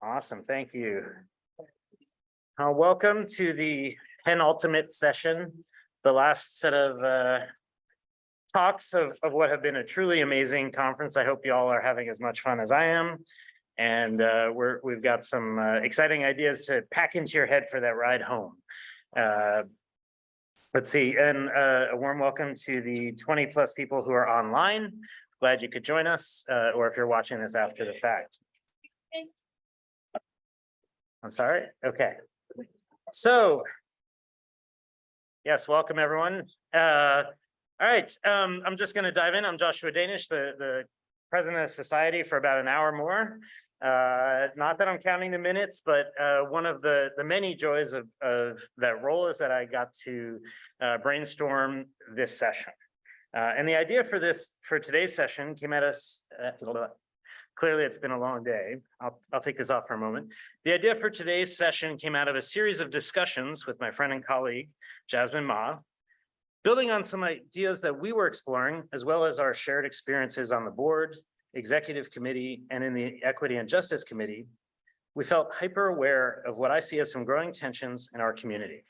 Awesome, thank you. Welcome to the penultimate session, the last set of talks of what have been a truly amazing conference. I hope you all are having as much fun as I am. And we've got some exciting ideas to pack into your head for that ride home. Let's see, and a warm welcome to the 20+ people who are online. Glad you could join us, or if you're watching this after the fact. I'm sorry. Okay. So, yes, welcome everyone. All right. I'm just going to dive in. I'm Joshua Danish, the president of society for about an hour more. Not that I'm counting the minutes, but one of the many joys of that role is that I got to brainstorm this session. And the idea for today's session came at us. Clearly, it's been a long day. I'll take this off for a moment. The idea for today's session came out of a series of discussions with my friend and colleague, Jasmine Ma, building on some ideas that we were exploring, as well as our shared experiences on the board, executive committee, and in the Equity and Justice Committee. We felt hyper aware of what I see as some growing tensions in our community.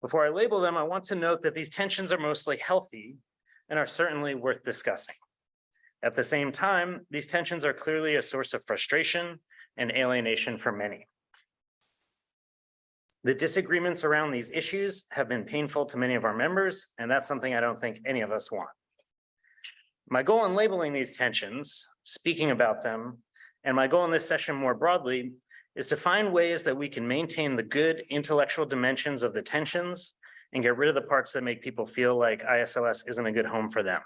Before I label them, I want to note that these tensions are mostly healthy and are certainly worth discussing. At the same time, these tensions are clearly a source of frustration and alienation for many. The disagreements around these issues have been painful to many of our members, and that's something I don't think any of us want. My goal in labeling these tensions, speaking about them, and my goal in this session more broadly, is to find ways that we can maintain the good intellectual dimensions of the tensions and get rid of the parts that make people feel like ISLS isn't a good home for them.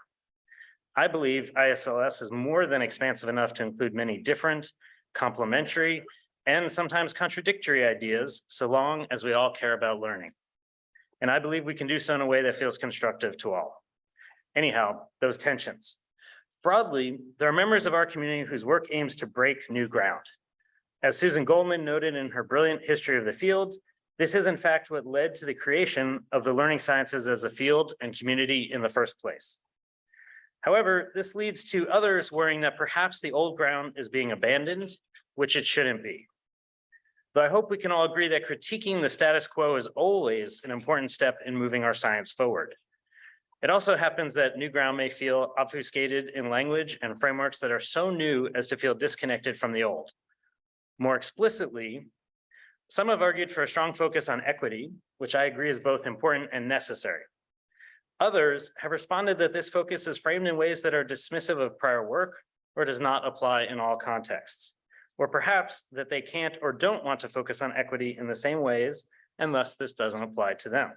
I believe ISLS is more than expansive enough to include many different, complementary, and sometimes contradictory ideas, so long as we all care about learning. And I believe we can do so in a way that feels constructive to all. Anyhow, those tensions. Broadly, there are members of our community whose work aims to break new ground. As Susan Goldman noted in her brilliant history of the field, this is in fact what led to the creation of the learning sciences as a field and community in the first place. However, this leads to others worrying that perhaps the old ground is being abandoned, which it shouldn't be. Though I hope we can all agree that critiquing the status quo is always an important step in moving our science forward. It also happens that new ground may feel obfuscated in language and frameworks that are so new as to feel disconnected from the old. More explicitly, some have argued for a strong focus on equity, which I agree is both important and necessary. Others have responded that this focus is framed in ways that are dismissive of prior work or does not apply in all contexts, or perhaps that they can't or don't want to focus on equity in the same ways, and thus this doesn't apply to them.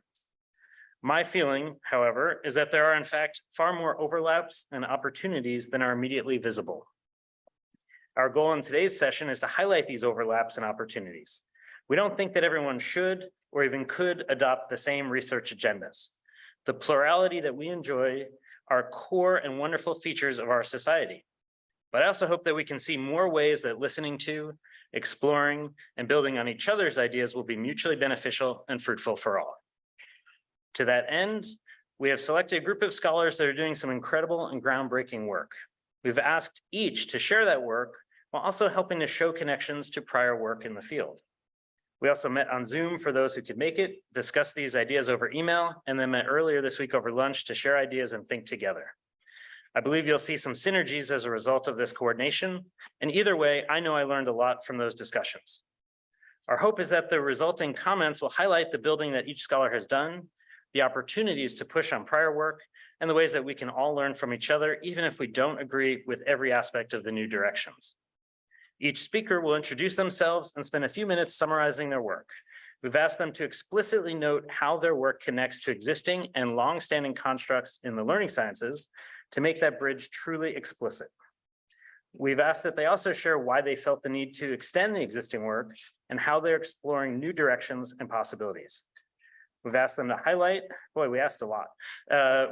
My feeling, however, is that there are in fact far more overlaps and opportunities than are immediately visible. Our goal in today's session is to highlight these overlaps and opportunities. We don't think that everyone should or even could adopt the same research agendas. The plurality that we enjoy are core and wonderful features of our society. But I also hope that we can see more ways that listening to, exploring, and building on each other's ideas will be mutually beneficial and fruitful for all. To that end, we have selected a group of scholars that are doing some incredible and groundbreaking work. We've asked each to share that work while also helping to show connections to prior work in the field. We also met on Zoom for those who could make it, discussed these ideas over email, and then met earlier this week over lunch to share ideas and think together. I believe you'll see some synergies as a result of this coordination, and either way, I know I learned a lot from those discussions. Our hope is that the resulting comments will highlight the building that each scholar has done, the opportunities to push on prior work, and the ways that we can all learn from each other, even if we don't agree with every aspect of the new directions. Each speaker will introduce themselves and spend a few minutes summarizing their work. We've asked them to explicitly note how their work connects to existing and long-standing constructs in the learning sciences to make that bridge truly explicit. We've asked that they also share why they felt the need to extend the existing work and how they're exploring new directions and possibilities. We've asked them to highlight, boy, we asked a lot,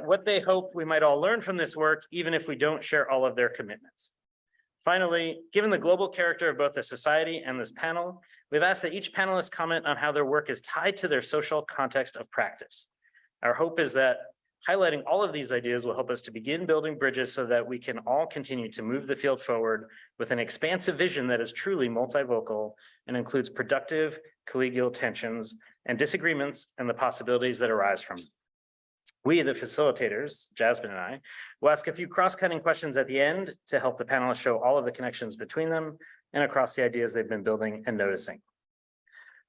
what they hope we might all learn from this work, even if we don't share all of their commitments. Finally, given the global character of both the society and this panel, we've asked that each panelist comment on how their work is tied to their social context of practice. Our hope is that Highlighting all of these ideas will help us to begin building bridges so that we can all continue to move the field forward with an expansive vision that is truly multivocal and includes productive collegial tensions and disagreements and the possibilities that arise from them. We, the facilitators, Jasmine and I, will ask a few cross-cutting questions at the end to help the panelists show all of the connections between them and across the ideas they've been building and noticing.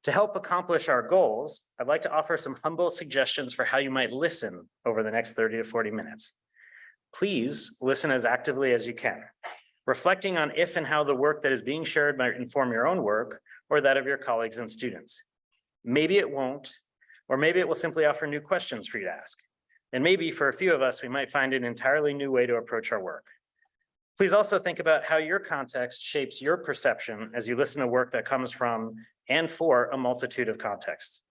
To help accomplish our goals, I'd like to offer some humble suggestions for how you might listen over the next 30 to 40 minutes. Please listen as actively as you can, reflecting on if and how the work that is being shared might inform your own work or that of your colleagues and students. Maybe it won't, or maybe it will simply offer new questions for you to ask. And maybe for a few of us, we might find an entirely new way to approach our work. Please also think about how your context shapes your perception as you listen to work that comes from and for a multitude of contexts.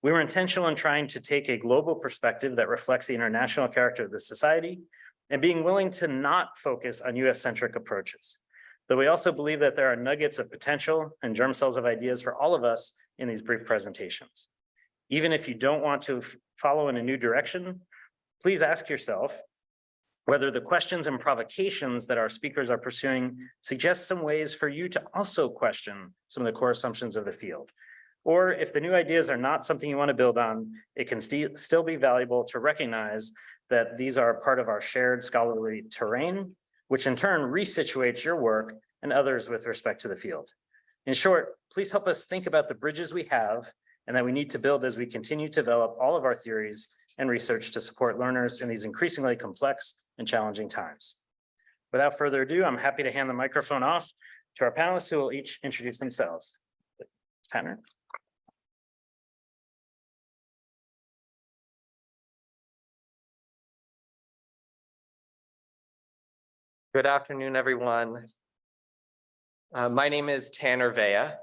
We were intentional in trying to take a global perspective that reflects the international character of the society and being willing to not focus on US-centric approaches. Though we also believe that there are nuggets of potential and germ cells of ideas for all of us in these brief presentations. Even if you don't want to follow in a new direction, please ask yourself whether the questions and provocations that our speakers are pursuing suggest some ways for you to also question some of the core assumptions of the field. Or if the new ideas are not something you want to build on, it can still be valuable to recognize that these are part of our shared scholarly terrain, which in turn resituates your work and others with respect to the field. In short, please help us think about the bridges we have and that we need to build as we continue to develop all of our theories and research to support learners in these increasingly complex and challenging times. Without further ado, I'm happy to hand the microphone off to our panelists who will each introduce themselves. Tanner. Good afternoon, everyone. My name is Tanner Vea,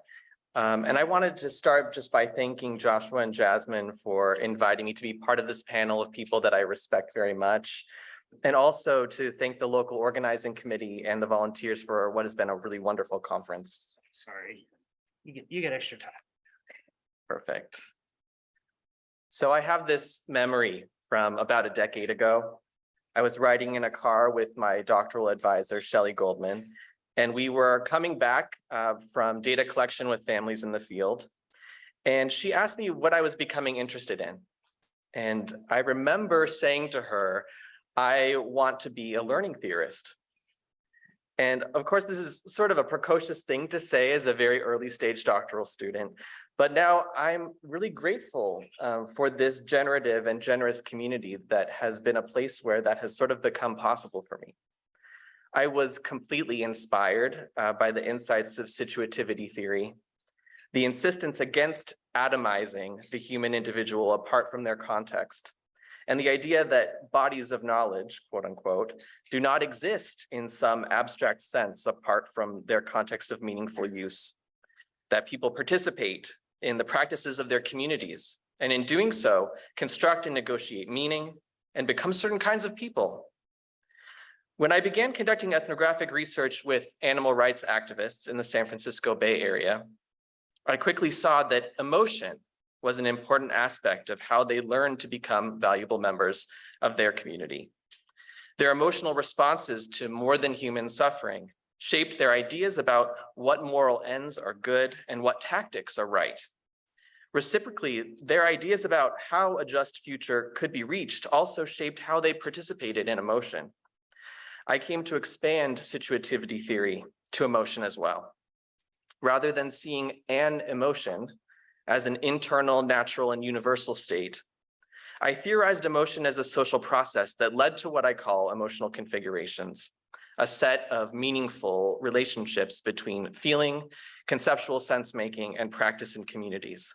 and I wanted to start just by thanking Joshua and Jasmine for inviting me to be part of this panel of people that I respect very much, and also to thank the local organizing committee and the volunteers for what has been a really wonderful conference. Sorry, you get extra time. Perfect. So I have this memory from about a decade ago. I was riding in a car with my doctoral advisor, Shelley Goldman, and we were coming back from data collection with families in the field. And she asked me what I was becoming interested in. And I remember saying to her, I want to be a learning theorist. And of course, this is sort of a precocious thing to say as a very early stage doctoral student, but now I'm really grateful for this generative and generous community that has been a place where that has sort of become possible for me. I was completely inspired by the insights of situativity theory, the insistence against atomizing the human individual apart from their context, and the idea that bodies of knowledge, quote unquote, do not exist in some abstract sense apart from their context of meaningful use, that people participate in the practices of their communities, and in doing so, construct and negotiate meaning and become certain kinds of people. When I began conducting ethnographic research with animal rights activists in the San Francisco Bay Area, I quickly saw that emotion was an important aspect of how they learned to become valuable members of their community. Their emotional responses to more than human suffering shaped their ideas about what moral ends are good and what tactics are right. Reciprocally, their ideas about how a just future could be reached also shaped how they participated in emotion. I came to expand situativity theory to emotion as well. Rather than seeing an emotion as an internal, natural, and universal state, I theorized emotion as a social process that led to what I call emotional configurations, a set of meaningful relationships between feeling, conceptual sense-making, and practice in communities.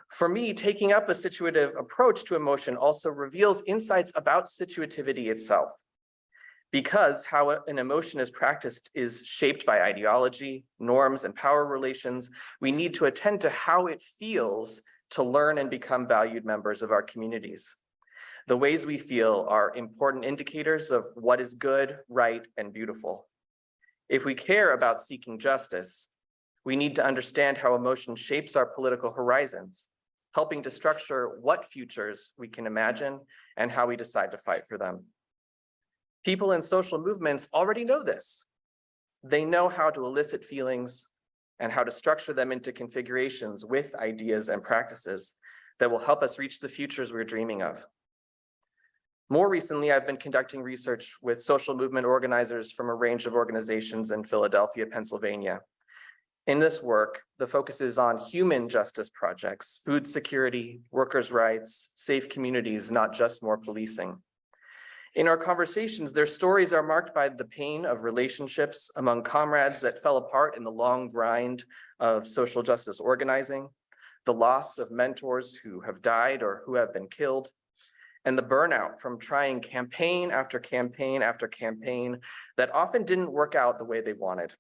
For me, taking up a situative approach to emotion also reveals insights about situativity itself, because how an emotion is practiced is shaped by ideology, norms, and power relations. We need to attend to how it feels to learn and become valued members of our communities. The ways we feel are important indicators of what is good, right, and beautiful. If we care about seeking justice, we need to understand how emotion shapes our political horizons helping to structure what futures we can imagine and how we decide to fight for them. People in social movements already know this. They know how to elicit feelings and how to structure them into configurations with ideas and practices that will help us reach the futures we're dreaming of. More recently, I've been conducting research with social movement organizers from a range of organizations in Philadelphia, Pennsylvania. In this work, the focus is on human justice projects, food security, workers' rights, safe communities, not just more policing. In our conversations, their stories are marked by the pain of relationships among comrades that fell apart in the long grind of social justice organizing, the loss of mentors who have died or who have been killed, and the burnout from trying campaign after campaign after campaign that often didn't work out the way they wanted.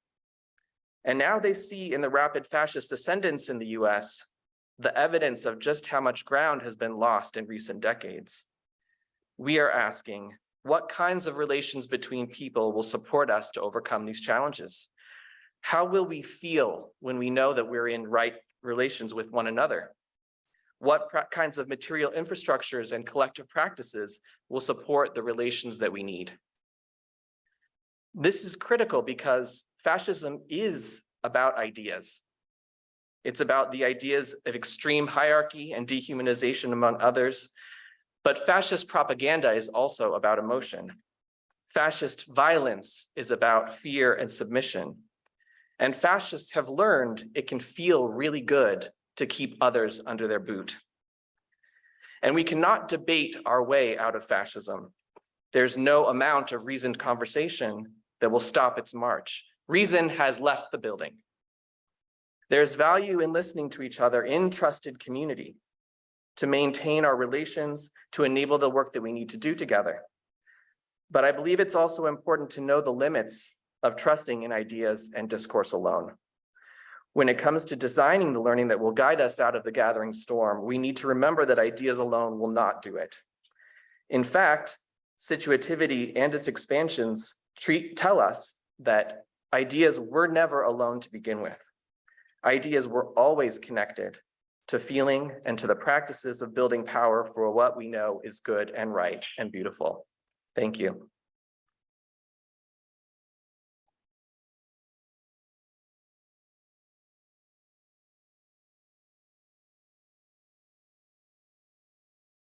And now they see in the rapid fascist ascendance in the US, the evidence of just how much ground has been lost in recent decades. We are asking, what kinds of relations between people will support us to overcome these challenges? How will we feel when we know that we're in right relations with one another? What kinds of material infrastructures and collective practices will support the relations that we need? This is critical because fascism is about ideas. It's about the ideas of extreme hierarchy and dehumanization among others, but fascist propaganda is also about emotion. Fascist violence is about fear and submission. And fascists have learned it can feel really good to keep others under their boot. And we cannot debate our way out of fascism. There's no amount of reasoned conversation that will stop its march. Reason has left the building. There's value in listening to each other in trusted community to maintain our relations, to enable the work that we need to do together. But I believe it's also important to know the limits of trusting in ideas and discourse alone. When it comes to designing the learning that will guide us out of the gathering storm, we need to remember that ideas alone will not do it. In fact, situativity and its expansions tell us that ideas were never alone to begin with. Ideas were always connected to feeling and to the practices of building power for what we know is good and right and beautiful. Thank you.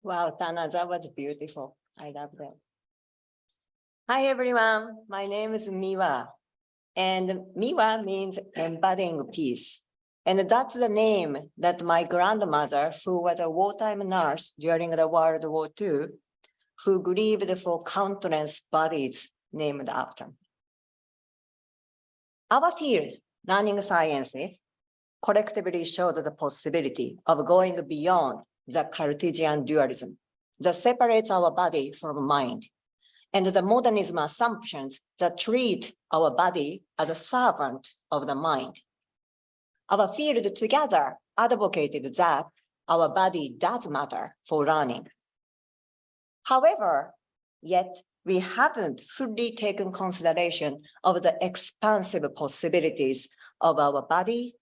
Wow, Tana, that was beautiful. I love that. Hi, everyone. My name is Miwa. And Miwa means embodying peace. And that's the name that my grandmother, who was a wartime nurse during the World War II, who grieved for countless bodies, named after. Our field, learning sciences, collectively showed the possibility of going beyond the Cartesian dualism that separates our body from mind, and the modernism assumptions that treat our body as a servant of the mind. Our field together advocated that our body does matter for learning. However, yet we haven't fully taken consideration of the expansive possibilities of our body,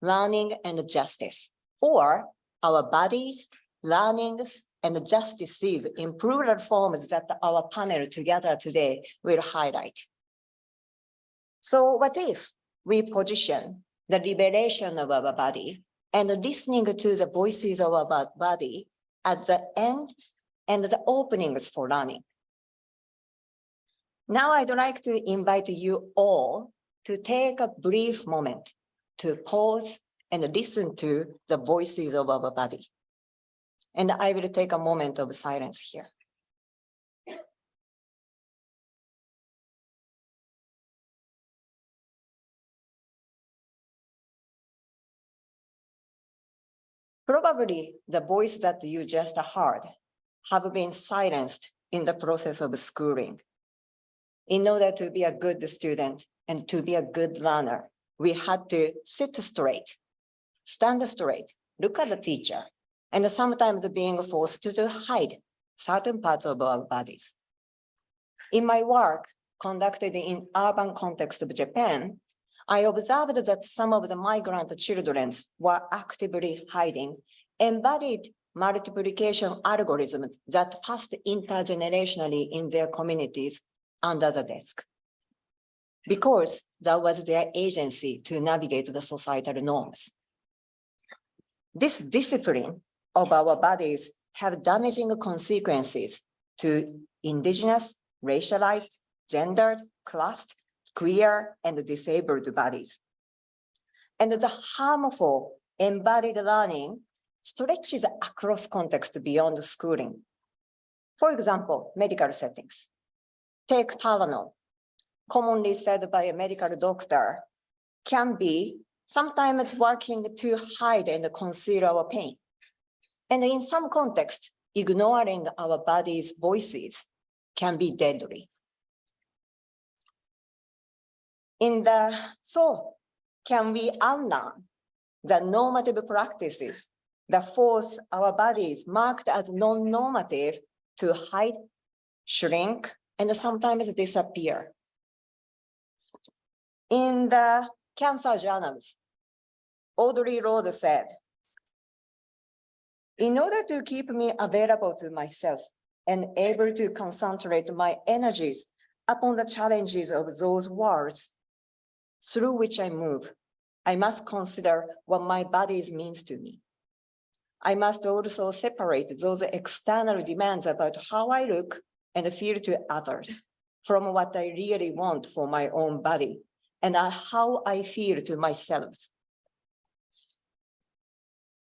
learning, and justice, or our bodies, learnings, and justices in plural forms that our panel together today will highlight. So what if we position the liberation of our body and listening to the voices of our body at the end and the openings for learning? Now I'd like to invite you all to take a brief moment to pause and listen to the voices of our body. And I will take a moment of silence here. Probably the voice that you just heard have been silenced in the process of schooling. In order to be a good student and to be a good learner, we had to sit straight, stand straight, look at the teacher, and sometimes being forced to hide certain parts of our bodies. In my work conducted in urban context of Japan, I observed that some of the migrant children were actively hiding embodied multiplication algorithms that passed intergenerationally in their communities under the desk, because that was their agency to navigate the societal norms. This discipline of our bodies have damaging consequences to indigenous, racialized, gendered, classed, queer, and disabled bodies. And the harmful embodied learning stretches across context beyond schooling. For example, medical settings. Take Tylenol, commonly said by a medical doctor, can be sometimes working to hide and conceal our pain. And in some context, ignoring our body's voices can be deadly. So can we unlearn the normative practices that force our bodies marked as non-normative to hide, shrink, and sometimes disappear? In the cancer journals, Audrey Lorde said, in order to keep me available to myself and able to concentrate my energies upon the challenges of those worlds through which I move, I must consider what my body means to me. I must also separate those external demands about how I look and feel to others from what I really want for my own body and how I feel to myself.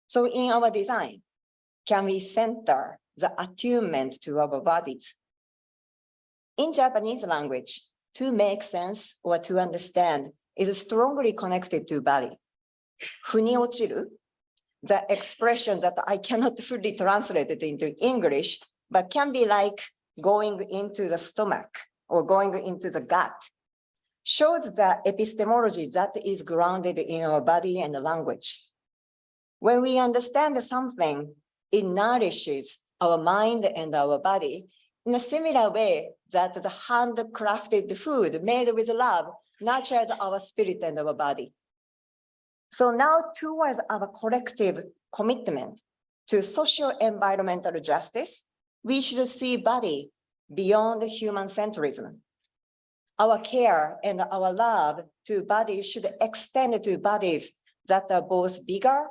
So in our design, can we center the attunement to our bodies? In Japanese language, to make sense or to understand is strongly connected to body. Funi ochiru, the expression that I cannot fully translate it into English, but can be like going into the stomach or going into the gut, shows the epistemology that is grounded in our body and language. When we understand something, it nourishes our mind and our body in a similar way that the handcrafted food made with love nurtured our spirit and our body. So now towards our collective commitment to social environmental justice, we should see body beyond human centrism. Our care and our love to body should extend to bodies that are both bigger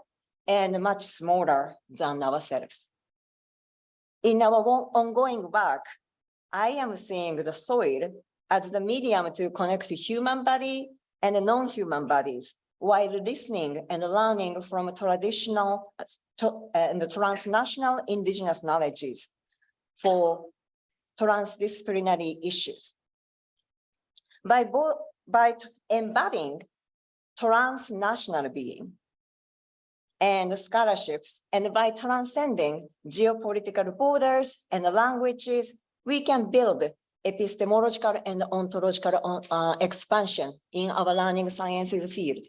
and much smaller than ourselves. In our ongoing work, I am seeing the soil as the medium to connect human body and non-human bodies, while listening and learning from traditional and transnational indigenous knowledges for transdisciplinary issues. By embodying transnational being and scholarships, and by transcending geopolitical borders and languages, we can build epistemological and ontological expansion in our learning sciences field.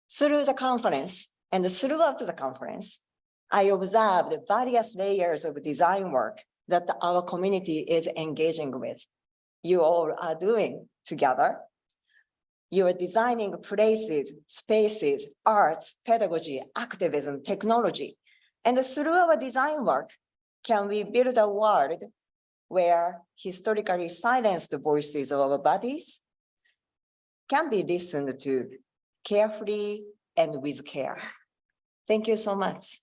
Through the conference and throughout the conference, I observed various layers of design work that our community is engaging with. You all are doing together. You are designing places, spaces, arts, pedagogy, activism, technology. And through our design work, can we build a world where historically silenced voices of our bodies can be listened to carefully and with care? Thank you so much.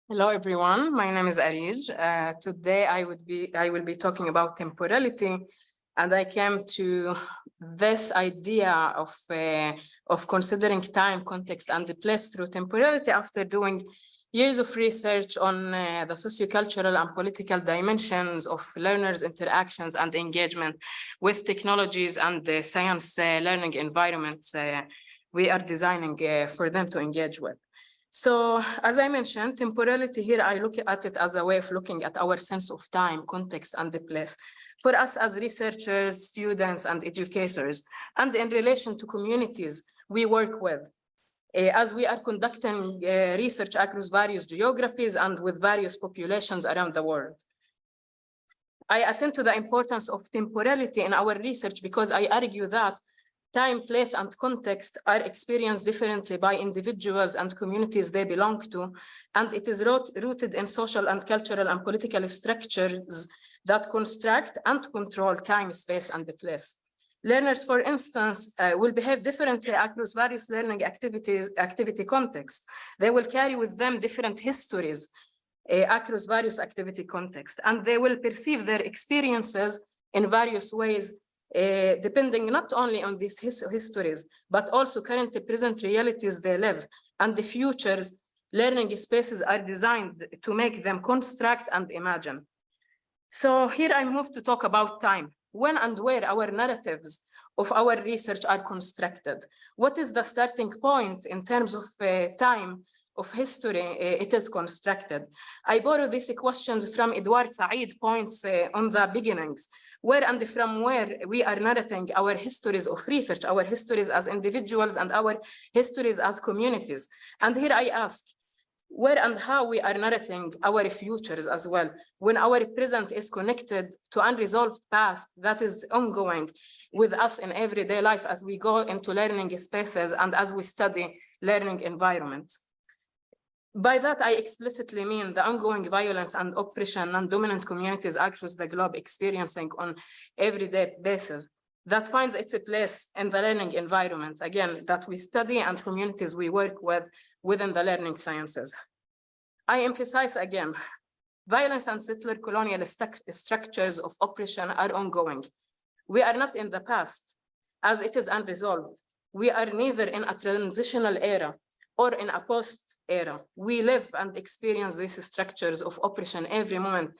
Hello, everyone. My name is Arij. Today, I will be talking about temporality, and I came to this idea of considering time, context, and the place through temporality after doing years of research on the sociocultural and political dimensions of learners' interactions and engagement with technologies and the science learning environments we are designing for them to engage with. So, as I mentioned, temporality here, I look at it as a way of looking at our sense of time, context, and the place. For us as researchers, students, and educators, and in relation to communities we work with, as we are conducting research across various geographies and with various populations around the world. I attend to the importance of temporality in our research because I argue that time, place, and context are experienced differently by individuals and communities they belong to, and it is rooted in social and cultural and political structures that construct and control time, space, and the place. Learners, for instance, will behave differently across various learning activity contexts. They will carry with them different histories across various activity contexts, and they will perceive their experiences in various ways, depending not only on these histories, but also current present realities they live, and the futures learning spaces are designed to make them construct and imagine. So here I move to talk about time. When and where our narratives of our research are constructed. What is the starting point in terms of time, of history it is constructed? I borrow these questions from Edward Said points on the beginnings, where and from where we are narrating our histories of research, our histories as individuals and our histories as communities. And here I ask, where and how we are narrating our futures as well, when our present is connected to unresolved past that is ongoing with us in everyday life as we go into learning spaces and as we study learning environments. By that, I explicitly mean the ongoing violence and oppression and dominant communities across the globe experiencing on everyday basis that finds its place in the learning environments, again, that we study and communities we work with within the learning sciences. I emphasize again, violence and settler colonial structures of oppression are ongoing. We are not in the past, as it is unresolved. We are neither in a transitional era or in a post era. We live and experience these structures of oppression every moment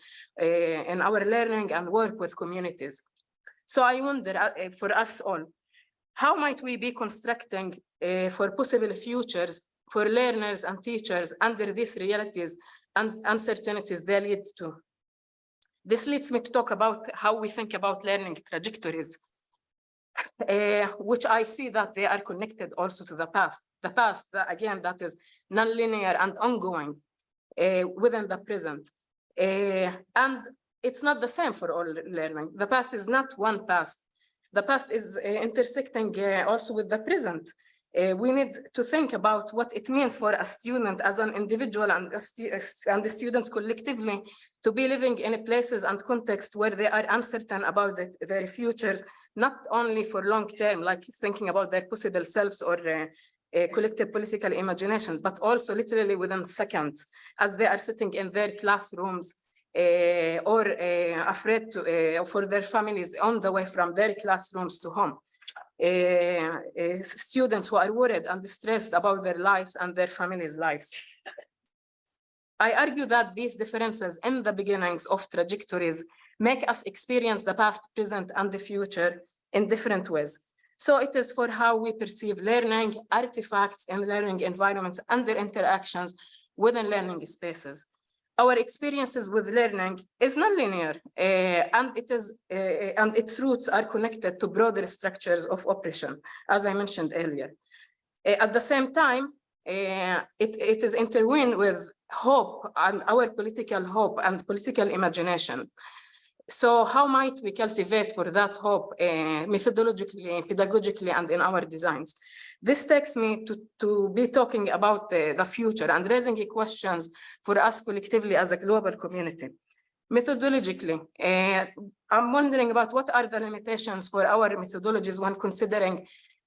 in our learning and work with communities. So I wonder for us all, how might we be constructing for possible futures for learners and teachers under these realities and uncertainties they lead to? This leads me to talk about how we think about learning trajectories, which I see that they are connected also to the past. The past, again, that is nonlinear and ongoing within the present. And it's not the same for all learning. The past is not one past. The past is intersecting also with the present. We need to think about what it means for a student as an individual and the students collectively to be living in places and contexts where they are uncertain about their futures, not only for long term, like thinking about their possible selves or collective political imagination, but also literally within seconds as they are sitting in their classrooms or afraid to, for their families on the way from their classrooms to home. Students who are worried and stressed about their lives and their families' lives. I argue that these differences in the beginnings of trajectories make us experience the past, present, and the future in different ways. So it is for how we perceive learning, artifacts, and learning environments and their interactions within learning spaces. Our experiences with learning is nonlinear, and its roots are connected to broader structures of oppression, as I mentioned earlier. At the same time, it is intertwined with hope and our political hope and political imagination. So how might we cultivate for that hope methodologically, pedagogically, and in our designs? This takes me to be talking about the future and raising questions for us collectively as a global community. Methodologically, I'm wondering about what are the limitations for our methodologies when considering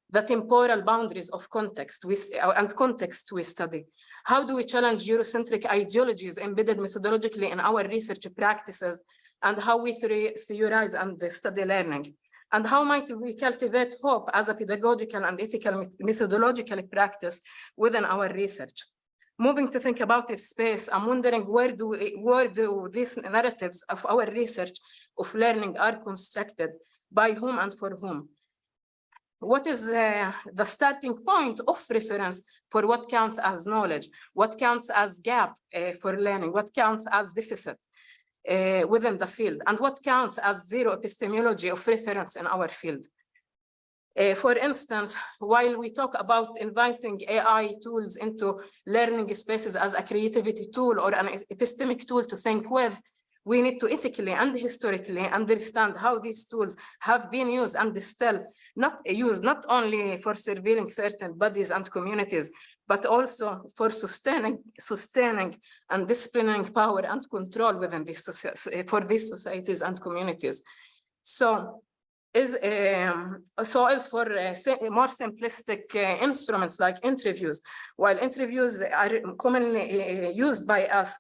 the temporal boundaries of context and context we study. How do we challenge Eurocentric ideologies embedded methodologically in our research practices and how we theorize and study learning? And how might we cultivate hope as a pedagogical and ethical methodological practice within our research? Moving to think about if space, I'm wondering where do these narratives of our research of learning are constructed, by whom and for whom? What is the starting point of reference for what counts as knowledge, what counts as gap for learning, what counts as deficit within the field, and what counts as zero epistemology of reference in our field? For instance, while we talk about inviting AI tools into learning spaces as a creativity tool or an epistemic tool to think with, we need to ethically and historically understand how these tools have been used and still not used, not only for surveilling certain bodies and communities, but also for sustaining and disciplining power and control within these for these societies and communities. So as for more simplistic instruments like interviews, while interviews are commonly used by us,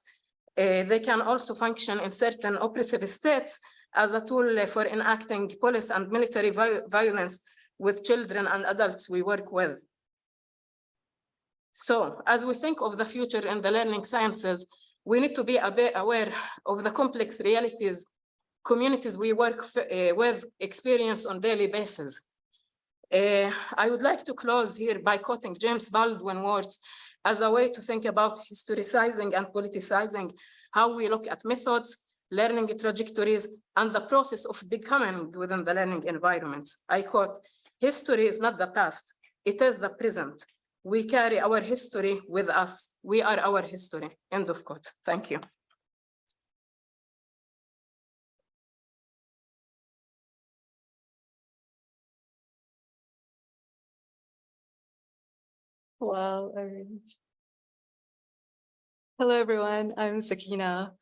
they can also function in certain oppressive states as a tool for enacting police and military violence with children and adults we work with. So as we think of the future in the learning sciences, we need to be a bit aware of the complex realities communities we work with experience on daily basis. I would like to close here by quoting James Baldwin words as a way to think about historicizing and politicizing how we look at methods, learning trajectories, and the process of becoming within the learning environments. I quote, "History is not the past, it is the present. We carry our history with us. We are our history." End of quote. Thank you. Wow. Hello, everyone. I'm Sakina.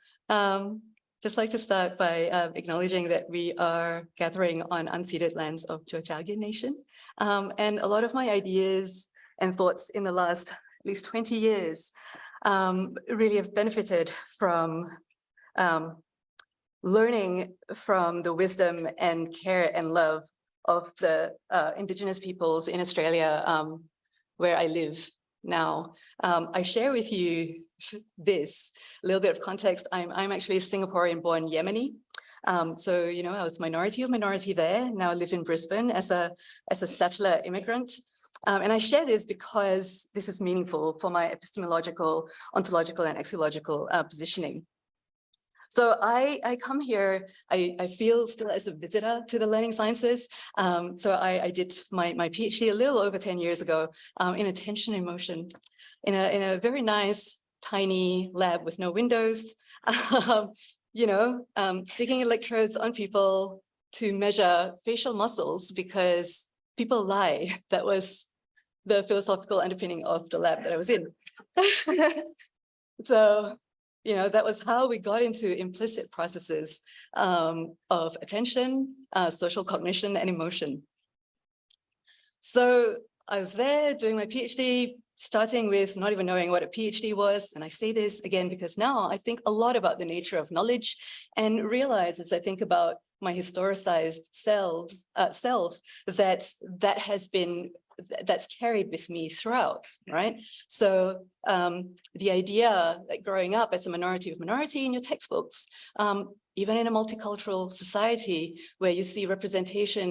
Just like to start by acknowledging that we are gathering on unceded lands of Tiohtià:ke Nation. And a lot of my ideas and thoughts in the last at least 20 years really have benefited from learning from the wisdom and care and love of the Indigenous peoples in Australia, where I live now. I share with you this little bit of context. I'm actually a Singaporean-born Yemeni. So, you know, I was minority there. Now I live in Brisbane as a settler immigrant. And I share this because this is meaningful for my epistemological, ontological, and axiological positioning. So I come here, I feel still as a visitor to the learning sciences. So I did my PhD a little over 10 years ago in attention and motion in a very nice, tiny lab with no windows, you know, sticking electrodes on people to measure facial muscles because people lie. That was the philosophical underpinning of the lab that I was in. So, you know, that was how we got into implicit processes of attention, social cognition, and emotion. So I was there doing my PhD, starting with not even knowing what a PhD was. And I say this again because now I think a lot about the nature of knowledge and realize as I think about my historicized self that's carried with me throughout, right? So the idea that growing up as a minority of minority in your textbooks, even in a multicultural society where you see representation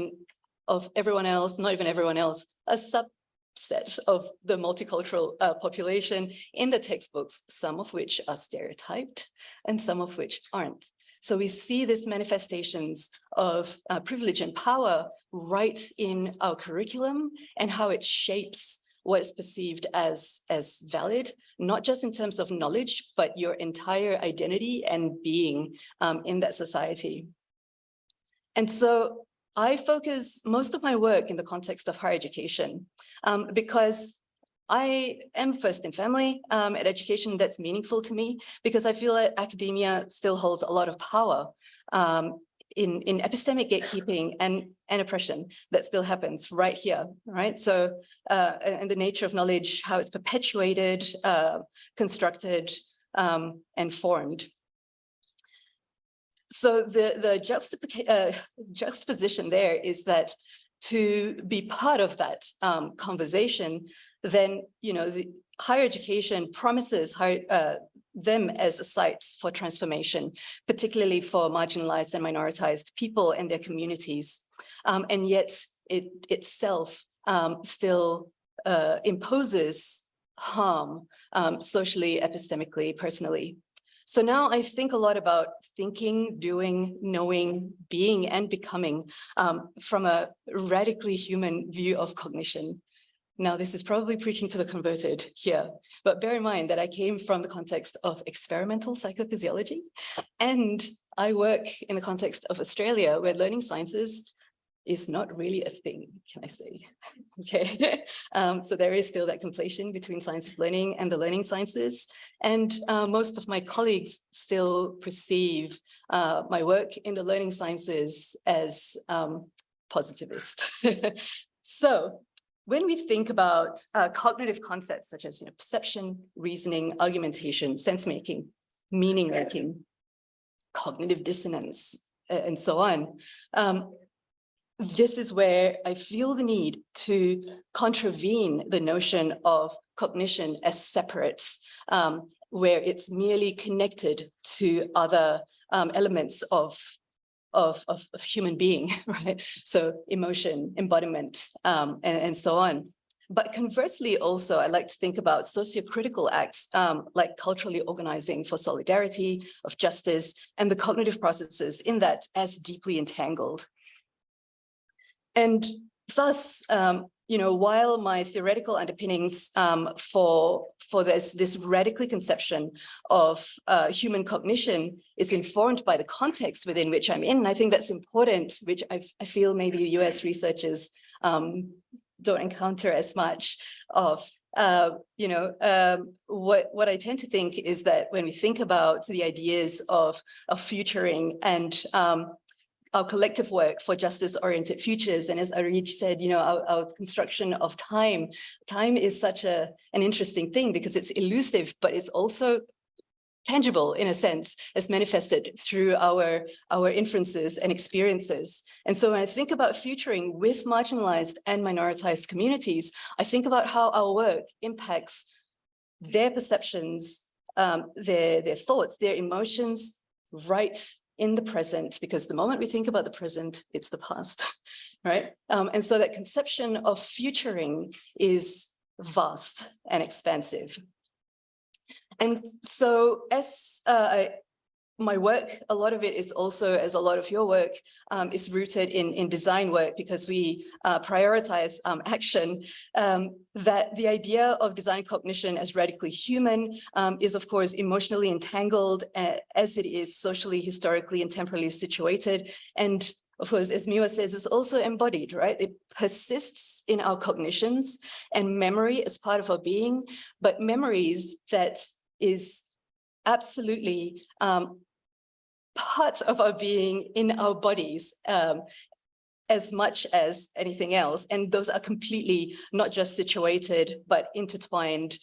of everyone else, not even everyone else, a subset of the multicultural population in the textbooks, some of which are stereotyped and some of which aren't. So we see these manifestations of privilege and power right in our curriculum and how it shapes what is perceived as valid, not just in terms of knowledge, but your entire identity and being in that society. And so I focus most of my work in the context of higher education because I am first in family at education that's meaningful to me because I feel that academia still holds a lot of power in epistemic gatekeeping and oppression that still happens right here, right? So, and the nature of knowledge, how it's perpetuated, constructed, and formed. So the juxtaposition there is that to be part of that conversation, then, you know, the higher education promises them as a site for transformation, particularly for marginalized and minoritized people and their communities. And yet it itself still imposes harm socially, epistemically, personally. So now I think a lot about thinking, doing, knowing, being, and becoming from a radically human view of cognition. Now, this is probably preaching to the converted here, but bear in mind that I came from the context of experimental psychophysiology, and I work in the context of Australia, where learning sciences is not really a thing, can I say? Okay, so there is still that conflation between science of learning and the learning sciences. And most of my colleagues still perceive my work in the learning sciences as positivist. So when we think about cognitive concepts such as perception, reasoning, argumentation, sense-making, meaning-making, cognitive dissonance, and so on, this is where I feel the need to contravene the notion of cognition as separate, where it's merely connected to other elements of human being, right? So emotion, embodiment, and so on. But conversely, also, I like to think about sociocritical acts like culturally organizing for solidarity, of justice, and the cognitive processes in that as deeply entangled. And thus, while my theoretical underpinnings for this radical conception of human cognition is informed by the context within which I'm in, and I think that's important, which I feel maybe US researchers don't encounter as much of. What I tend to think is that when we think about the ideas of futuring and our collective work for justice-oriented futures. And as Arij said, our construction of time is such an interesting thing because it's elusive, but it's also tangible in a sense, as manifested through our inferences and experiences. And so when I think about futuring with marginalized and minoritized communities, I think about how our work impacts their perceptions, their thoughts, their emotions, right in the present, because the moment we think about the present, it's the past, right? And so that conception of futuring is vast and expansive. And so as my work, a lot of it is also, as a lot of your work, is rooted in design work because we prioritize action, that the idea of design cognition as radically human is, of course, emotionally entangled as it is socially, historically, and temporally situated. And of course, as Miwa says, it's also embodied, right? It persists in our cognitions and memory as part of our being, but memories that is absolutely part of our being in our bodies as much as anything else. And those are completely not just situated, but intertwined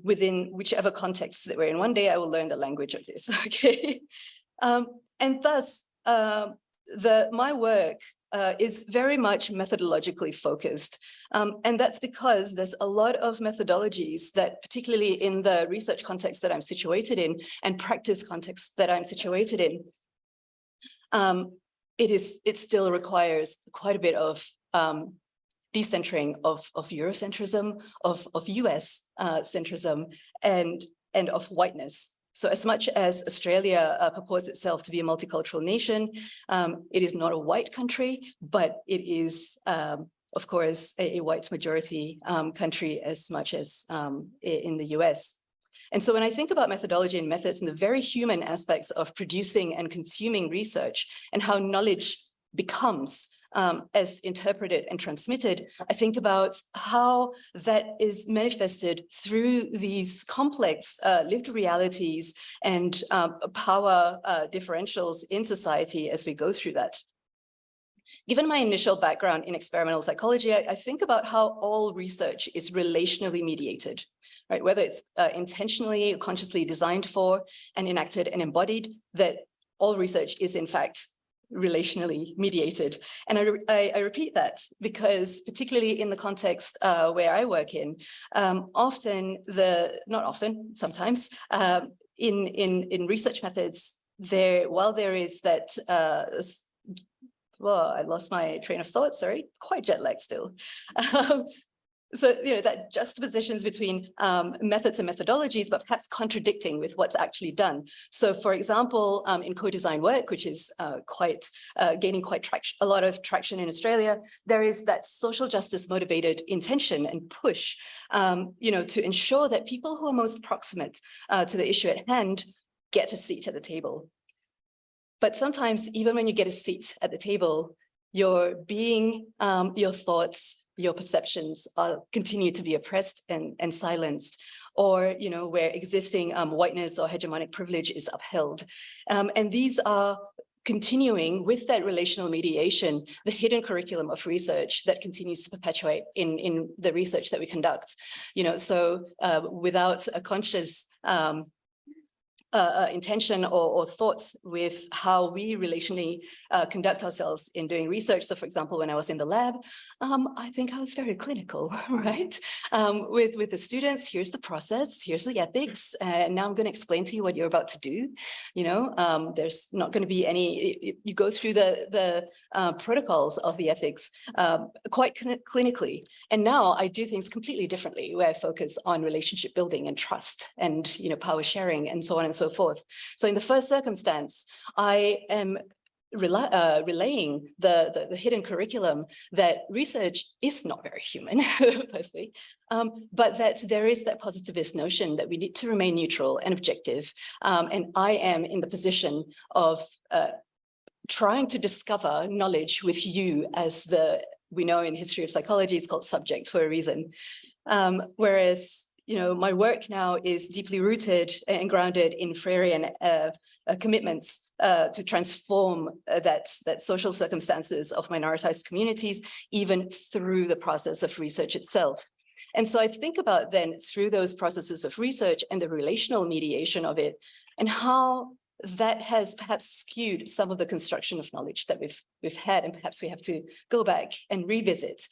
within whichever context that we're in. One day I will learn the language of this, okay? And thus, my work is very much methodologically focused. And that's because there's a lot of methodologies that, particularly in the research context that I'm situated in and practice context that I'm situated in, it still requires quite a bit of decentering of Eurocentrism, of US centrism, and of whiteness. So as much as Australia purports itself to be a multicultural nation, it is not a white country, but it is, of course, a white majority country as much as in the US. And so when I think about methodology and methods and the very human aspects of producing and consuming research and how knowledge becomes as interpreted and transmitted, I think about how that is manifested through these complex lived realities and power differentials in society as we go through that. Given my initial background in experimental psychology, I think about how all research is relationally mediated, right? Whether it's intentionally, consciously designed for and enacted and embodied, that all research is in fact relationally mediated. And I repeat that because particularly in the context where I work in, sometimes in research methods, while there is that, well, I lost my train of thought, sorry, quite jet lagged still. So, that juxtapositions between methods and methodologies, but perhaps contradicting with what's actually done. So, for example, in co-design work, which is gaining a lot of traction in Australia, there is that social justice motivated intention and push, to ensure that people who are most proximate to the issue at hand get a seat at the table. But sometimes, even when you get a seat at the table, your being, your thoughts, your perceptions continue to be oppressed and silenced, or where existing whiteness or hegemonic privilege is upheld. And these are continuing with that relational mediation, the hidden curriculum of research that continues to perpetuate in the research that we conduct. So without a conscious intention or thoughts with how we relationally conduct ourselves in doing research. So for example, when I was in the lab, I think I was very clinical, right? With the students, here's the process, here's the ethics, and now I'm going to explain to you what you're about to do. There's not going to be any, you go through the protocols of the ethics quite clinically. And now I do things completely differently, where I focus on relationship building and trust and power sharing and so on and so forth. So in the first circumstance, I am relaying the hidden curriculum that research is not very human, firstly, but that there is that positivist notion that we need to remain neutral and objective. And I am in the position of trying to discover knowledge with you as we know in history of psychology, it's called subject for a reason. Whereas my work now is deeply rooted and grounded in Freirean commitments to transform that social circumstances of minoritized communities, even through the process of research itself. And so I think about then through those processes of research and the relational mediation of it, and how that has perhaps skewed some of the construction of knowledge that we've had, and perhaps we have to go back and revisit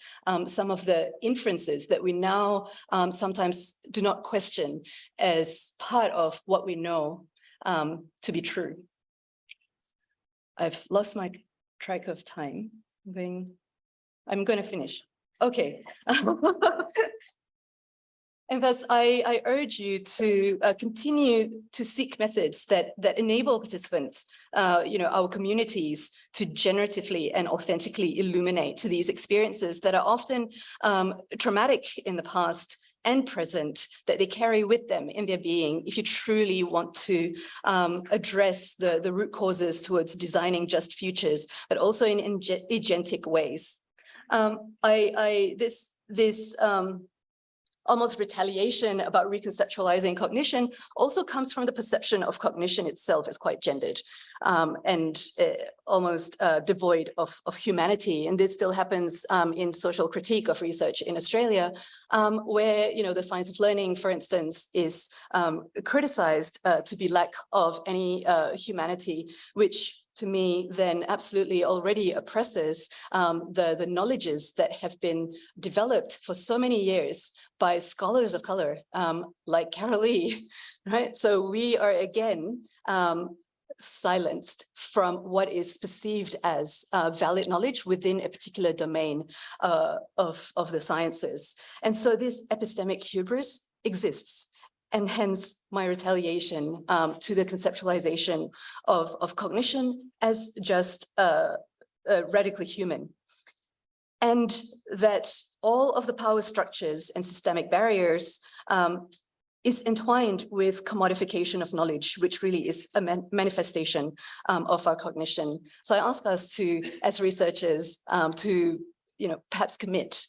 some of the inferences that we now sometimes do not question as part of what we know to be true. I've lost my track of time. I'm going to finish. Okay. And thus, I urge you to continue to seek methods that enable participants, our communities, to generatively and authentically illuminate these experiences that are often traumatic in the past and present, that they carry with them in their being, if you truly want to address the root causes towards designing just futures, but also in agentic ways. This almost retaliation about reconceptualizing cognition also comes from the perception of cognition itself as quite gendered and almost devoid of humanity. And this still happens in social critique of research in Australia, where the science of learning, for instance, is criticized to be lack of any humanity, which to me then absolutely already oppresses the knowledges that have been developed for so many years by scholars of color, like Carol Lee, right? So we are again silenced from what is perceived as valid knowledge within a particular domain of the sciences. And so this epistemic hubris exists. And hence my retaliation to the conceptualization of cognition as just radically human. And that all of the power structures and systemic barriers is entwined with commodification of knowledge, which really is a manifestation of our cognition. So I ask us to, as researchers, to perhaps commit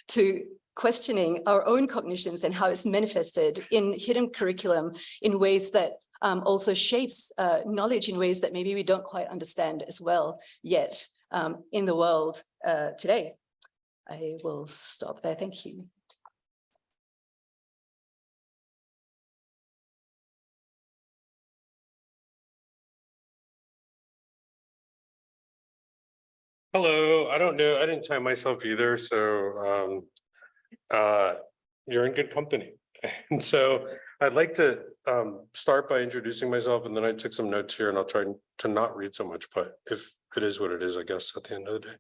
to questioning our own cognitions and how it's manifested in hidden curriculum in ways that also shapes knowledge in ways that maybe we don't quite understand as well yet in the world today. I will stop there. Thank you. Hello, I don't know, I didn't time myself either, so you're in good company. And so I'd like to start by introducing myself, and then I took some notes here and I'll try to not read so much, but if it is what it is, I guess, at the end of the day.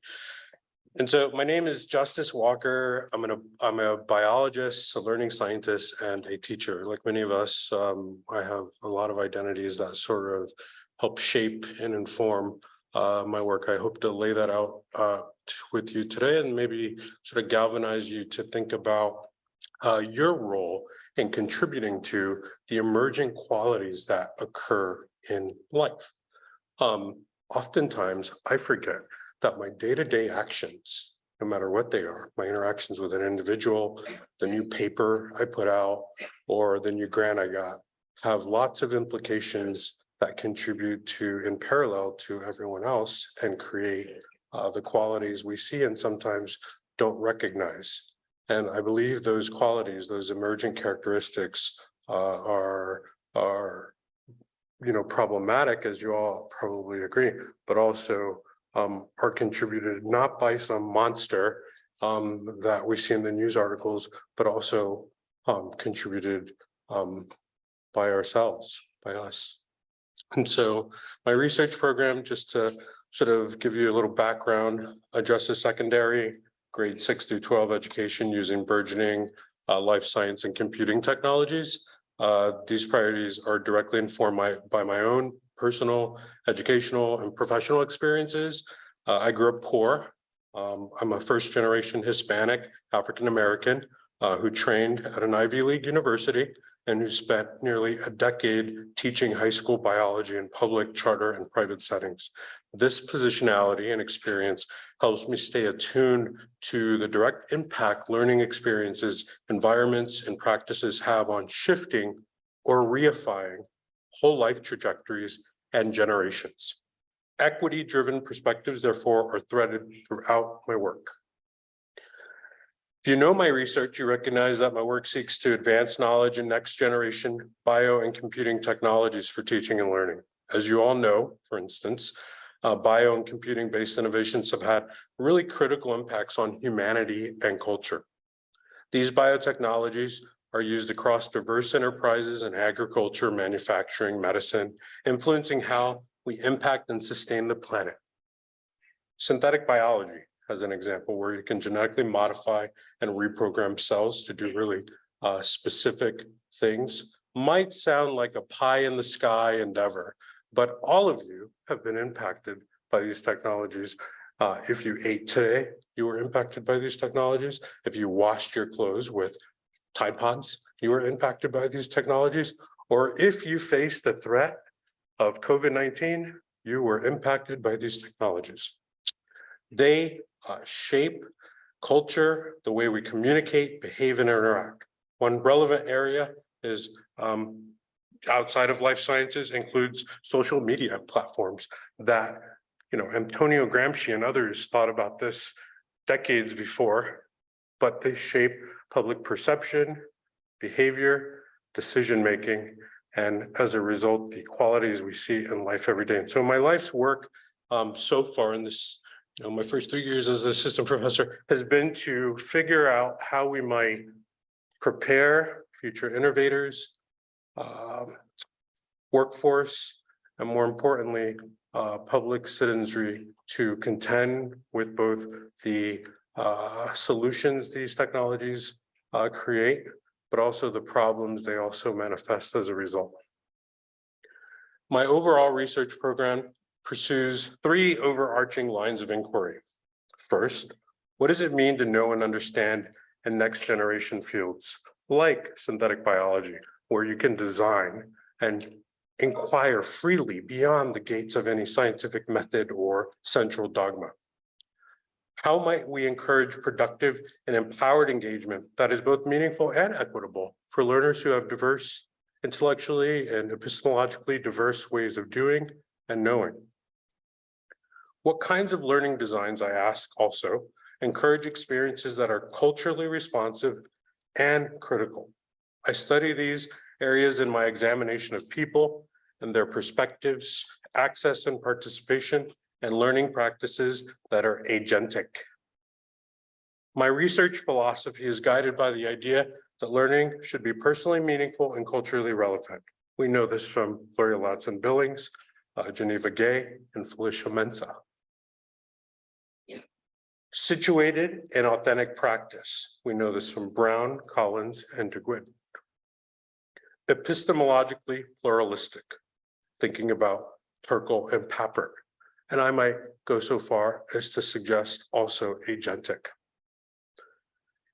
And so my name is Justice Walker. I'm a biologist, a learning scientist, and a teacher. Like many of us, I have a lot of identities that sort of help shape and inform my work. I hope to lay that out with you today and maybe sort of galvanize you to think about your role in contributing to the emerging qualities that occur in life. Oftentimes, I forget that my day-to-day actions, no matter what they are, my interactions with an individual, the new paper I put out, or the new grant I got, have lots of implications that contribute to, in parallel to everyone else, and create the qualities we see and sometimes don't recognize. And I believe those qualities, those emergent characteristics are problematic, as you all probably agree, but also are contributed not by some monster that we see in the news articles, but also contributed by ourselves, by us. And so my research program, just to sort of give you a little background, addresses secondary, grade 6 through 12 education using burgeoning life science and computing technologies. These priorities are directly informed by my own personal, educational, and professional experiences. I grew up poor. I'm a first-generation Hispanic, African-American, who trained at an Ivy League university and who spent nearly a decade teaching high school biology in public, charter, and private settings. This positionality and experience helps me stay attuned to the direct impact learning experiences, environments, and practices have on shifting or reifying whole life trajectories and generations. Equity-driven perspectives, therefore, are threaded throughout my work. If you know my research, you recognize that my work seeks to advance knowledge in next generation bio and computing technologies for teaching and learning. As you all know, for instance, bio and computing-based innovations have had really critical impacts on humanity and culture. These biotechnologies are used across diverse enterprises in agriculture, manufacturing, medicine, influencing how we impact and sustain the planet. Synthetic biology, as an example, where you can genetically modify and reprogram cells to do really specific things, might sound like a pie in the sky endeavor, but all of you have been impacted by these technologies. If you ate today, you were impacted by these technologies. If you washed your clothes with Tide Pods, you were impacted by these technologies. Or if you faced the threat of COVID-19, you were impacted by these technologies. They shape culture, the way we communicate, behave, and interact. One relevant area is outside of life sciences includes social media platforms that, Antonio Gramsci and others thought about this decades before, but they shape public perception, behavior, decision-making, and as a result, the qualities we see in life every day. And so my life's work so far in this, my first 3 years as an assistant professor has been to figure out how we might prepare future innovators, workforce, and more importantly, public citizenry to contend with both the solutions these technologies create, but also the problems they also manifest as a result. My overall research program pursues 3 overarching lines of inquiry. First, what does it mean to know and understand in next generation fields like synthetic biology, where you can design and inquire freely beyond the gates of any scientific method or central dogma? How might we encourage productive and empowered engagement that is both meaningful and equitable for learners who have diverse, intellectually and epistemologically diverse ways of doing and knowing? What kinds of learning designs, I ask, also encourage experiences that are culturally responsive and critical? I study these areas in my examination of people and their perspectives, access and participation, and learning practices that are agentic. My research philosophy is guided by the idea that learning should be personally meaningful and culturally relevant. We know this from Gloria Ladson-Billings, Geneva Gay, and Felicia Mensa. situated in authentic practice. We know this from Brown, Collins, and de Guin. Epistemologically pluralistic, thinking about Turkle and Papert. And I might go so far as to suggest also agentic.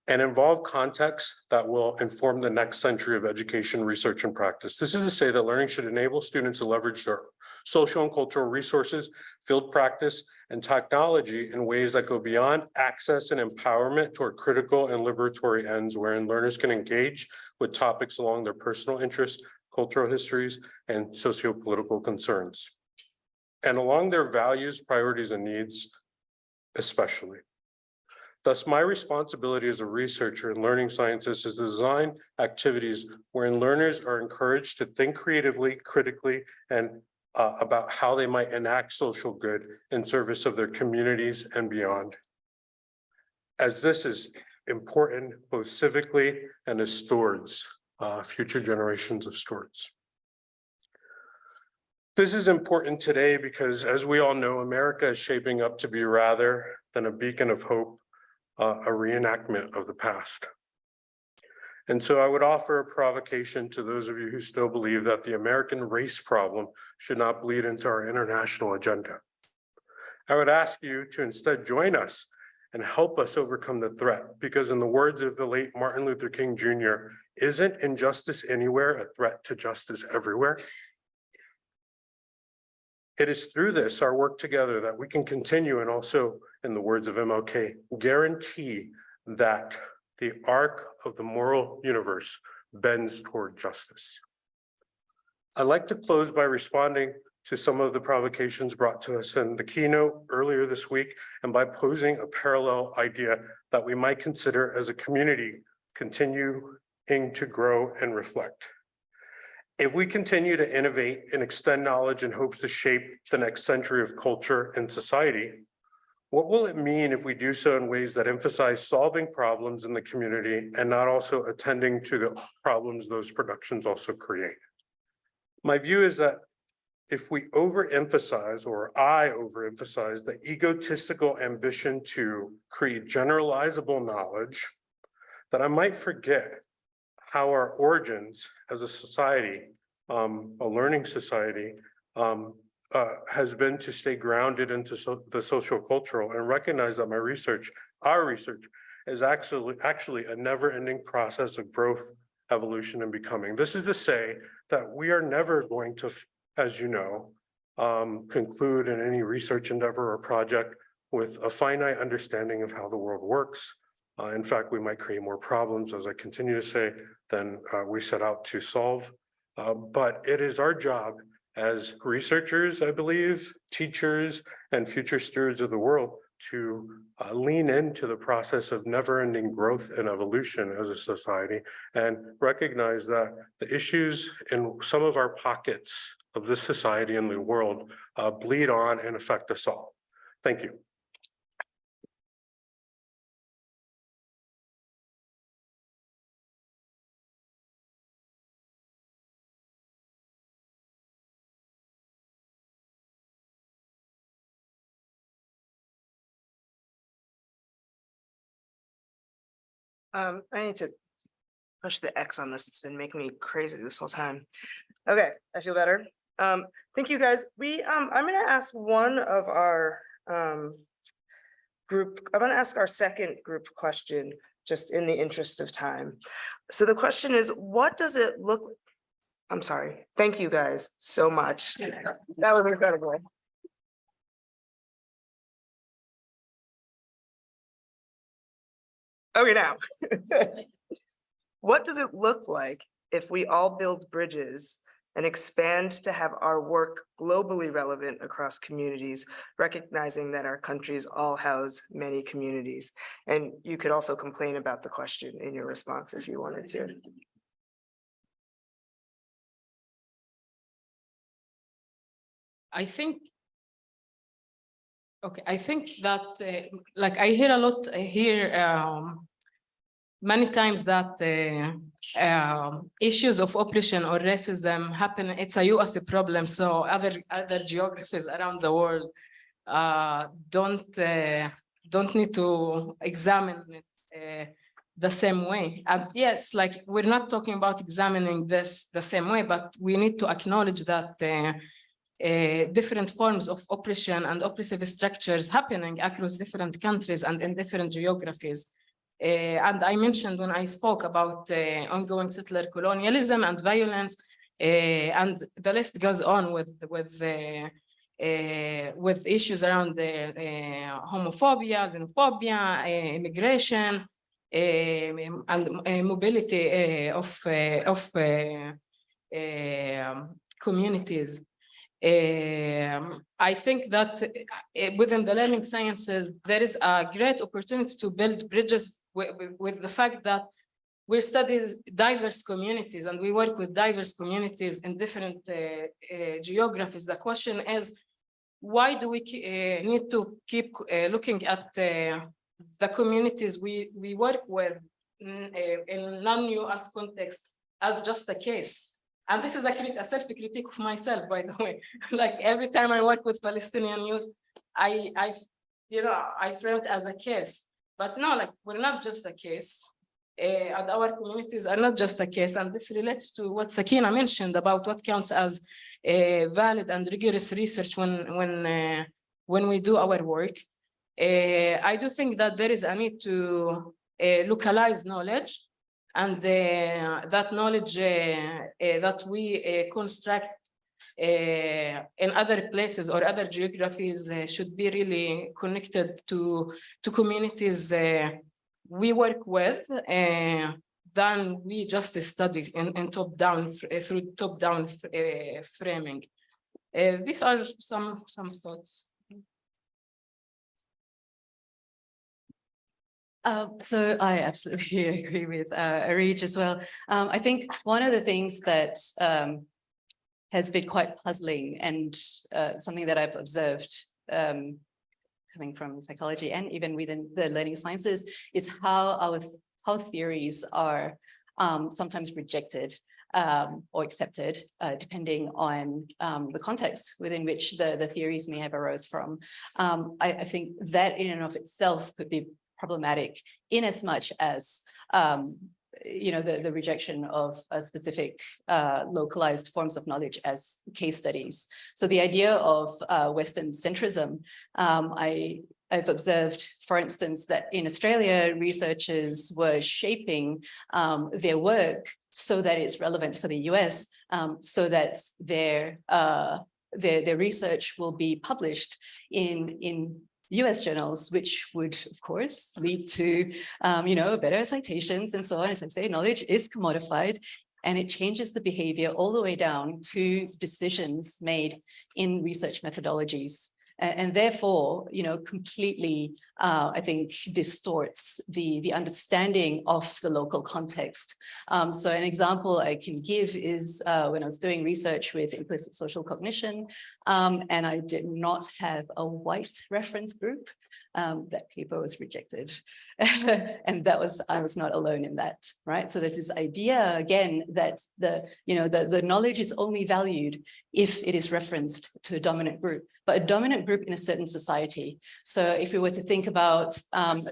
And involve contexts that will inform the next century of education, research, and practice. This is to say that learning should enable students to leverage their social and cultural resources, field practice, and technology in ways that go beyond access and empowerment toward critical and liberatory ends, wherein learners can engage with topics along their personal interests, cultural histories, and socio-political concerns, and along their values, priorities, and needs, especially. Thus, my responsibility as a researcher and learning scientist is to design activities wherein learners are encouraged to think creatively, critically, and about how they might enact social good in service of their communities and beyond. As this is important both civically and as stewards, future generations of stewards. This is important today because, as we all know, America is shaping up to be rather than a beacon of hope, a reenactment of the past. And so I would offer a provocation to those of you who still believe that the American race problem should not bleed into our international agenda. I would ask you to instead join us and help us overcome the threat, because in the words of the late Martin Luther King Jr., isn't injustice anywhere a threat to justice everywhere? It is through this, our work together, that we can continue and also, in the words of MLK, guarantee that the arc of the moral universe bends toward justice. I'd like to close by responding to some of the provocations brought to us in the keynote earlier this week, and by posing a parallel idea that we might consider as a community continuing to grow and reflect. If we continue to innovate and extend knowledge in hopes to shape the next century of culture and society, what will it mean if we do so in ways that emphasize solving problems in the community and not also attending to the problems those productions also create? My view is that if we overemphasize, or I overemphasize, the egotistical ambition to create generalizable knowledge, that I might forget how our origins as a society, a learning society, has been to stay grounded into the social cultural, and recognize that my research, our research, is actually a never-ending process of growth, evolution, and becoming. This is to say that we are never going to, as you know, conclude in any research endeavor or project with a finite understanding of how the world works. In fact, we might create more problems, as I continue to say, than we set out to solve. But it is our job as researchers, I believe, teachers, and future stewards of the world to lean into the process of never-ending growth and evolution as a society, and recognize that the issues in some of our pockets of this society and the world bleed on and affect us all. Thank you. I need to push the X on this. It's been making me crazy this whole time. Okay, I feel better. Thank you guys. I'm gonna ask one of our group, I'm gonna ask our second group question, just in the interest of time. So the question is, what does it look? I'm sorry. Thank you guys so much. That was incredible. Okay, now, what does it look like if we all build bridges and expand to have our work globally relevant across communities, recognizing that our countries all house many communities? And you could also complain about the question in your response if you wanted to. I think that like I hear a lot here many times that issues of oppression or racism happen. It's a US problem, so other geographies around the world don't don't need to examine it the same way. And yes, like we're not talking about examining this the same way, but we need to acknowledge that different forms of oppression and oppressive structures happening across different countries and in different geographies. And I mentioned when I spoke about ongoing settler colonialism and violence, and the list goes on with issues around homophobia, xenophobia, immigration, and mobility of communities. I think that within the learning sciences, there is a great opportunity to build bridges with the fact that we study diverse communities and we work with diverse communities in different geographies. The question is, why do we need to keep looking at the communities we work with in non-US context as just a case? And this is a self-critique of myself, by the way. Like every time I work with Palestinian youth, I frame it as a case. But no, like we're not just a case. And our communities are not just a case. And this relates to what Sakina mentioned about what counts as valid and rigorous research when we do our work. I do think that there is a need to localize knowledge, and that knowledge that we construct in other places or other geographies should be really connected to communities we work with, than we just study in top-down through top-down framing. These are some thoughts. So I absolutely agree with Arij as well. I think one of the things that has been quite puzzling and something that I've observed coming from psychology and even within the learning sciences is how theories are sometimes rejected or accepted, depending on the context within which the theories may have arose from. I think that in and of itself could be problematic in as much as the rejection of a specific localized forms of knowledge as case studies. So the idea of Western centrism, I've observed, for instance, that in Australia, researchers were shaping their work so that it's relevant for the US, so that their research will be published in US journals, which would, of course, lead to, better citations and so on. As I say, knowledge is commodified, and it changes the behavior all the way down to decisions made in research methodologies. And therefore, completely, I think, distorts the understanding of the local context. So an example I can give is when I was doing research with implicit social cognition, and I did not have a white reference group, that paper was rejected. And I was not alone in that, right? So there's this idea, again, that the knowledge is only valued if it is referenced to a dominant group, but a dominant group in a certain society. So if we were to think about